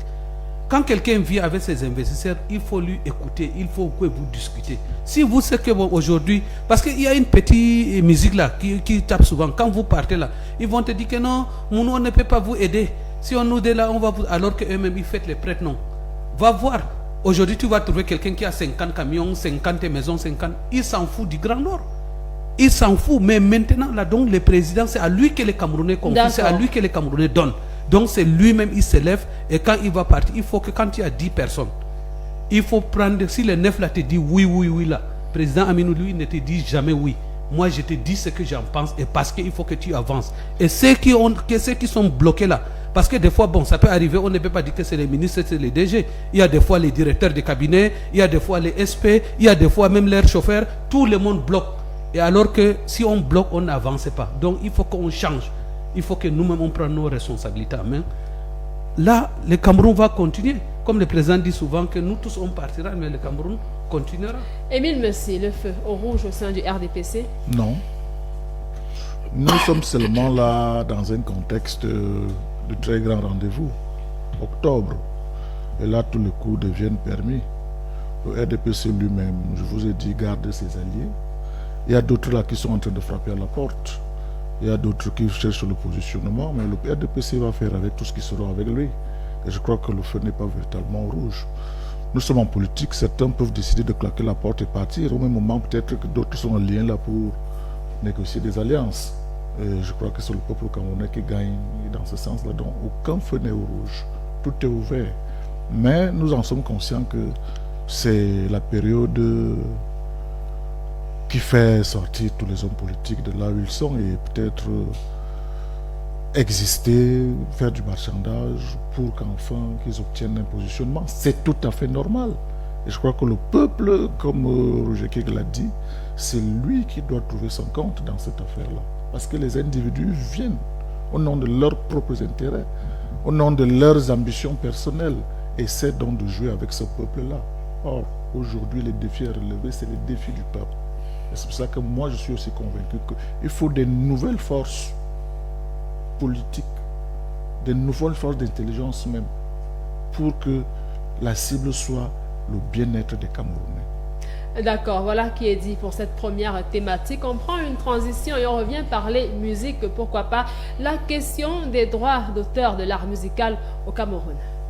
Quand quelqu'un vient avec ses investisseurs, il faut lui écouter, il faut que vous discutez. Si vous savez que aujourd'hui, parce qu'il y a une petite musique là qui tape souvent, quand vous partez là, ils vont te dire que non, on ne peut pas vous aider. Si on nous dit là, on va vous... Alors qu'eux-mêmes, ils font les prêts, non. Va voir. Aujourd'hui, tu vas trouver quelqu'un qui a 50 camions, 50 maisons, 50... Il s'en fout du Grand Nord. Il s'en fout. Mais maintenant, là, donc, le président, c'est à lui que les Camerounais confient, c'est à lui que les Camerounais donnent. Donc, c'est lui-même, il se lève. Et quand il va partir, il faut que quand il y a 10 personnes, il faut prendre... Si le 9 là te dit oui, oui, oui, là, président Aminou, lui, ne te dit jamais oui. Moi, je te dis ce que j'en pense et parce qu'il faut que tu avances. Et ceux qui sont bloqués là, parce que des fois, bon, ça peut arriver, on ne peut pas dire que c'est les ministres, c'est les DG. Il y a des fois les directeurs de cabinet, il y a des fois les SP, il y a des fois même leurs chauffeurs. Tout le monde bloque. Et alors que si on bloque, on n'avance pas. Donc, il faut qu'on change. Il faut que nous-mêmes, on prenne nos responsabilités en main. Là, le Cameroun va continuer. Comme le président dit souvent que nous tous, on partira, mais le Cameroun continuera. Émile Messi, le feu au rouge au sein du RDPC? Non. Nous sommes seulement là dans un contexte de très grand rendez-vous. Octobre. Et là, tous les coups deviennent permis. Le RDPC lui-même, je vous ai dit, garde ses alliés. Il y a d'autres là qui sont en train de frapper à la porte. Il y a d'autres qui cherchent le positionnement, mais le RDPC va faire avec tout ce qui sera avec lui. Et je crois que le feu n'est pas véritablement rouge. Nous sommes en politique, certains peuvent décider de claquer la porte et partir. Au même moment, peut-être que d'autres sont en lien là pour négocier des alliances. Et je crois que c'est le peuple camerounais qui gagne dans ce sens-là. Donc aucun feu n'est rouge. Tout est ouvert. Mais nous en sommes conscients que c'est la période qui fait sortir tous les hommes politiques de là où ils sont et peut-être exister, faire du marchandage pour qu'enfin qu'ils obtiennent un positionnement. C'est tout à fait normal. Et je crois que le peuple, comme Roger Keg l'a dit, c'est lui qui doit trouver son compte dans cette affaire-là. Parce que les individus viennent au nom de leurs propres intérêts, au nom de leurs ambitions personnelles, et essaient donc de jouer avec ce peuple-là. Or, aujourd'hui, les défis à relever, c'est les défis du peuple. Et c'est pour ça que moi, je suis aussi convaincu qu'il faut des nouvelles forces politiques, des nouvelles forces d'intelligence même, pour que la cible soit le bien-être des Camerounais. D'accord, voilà qui est dit pour cette première thématique. On prend une transition et on revient parler musique, pourquoi pas, la question des droits d'auteur de l'art musical au Cameroun.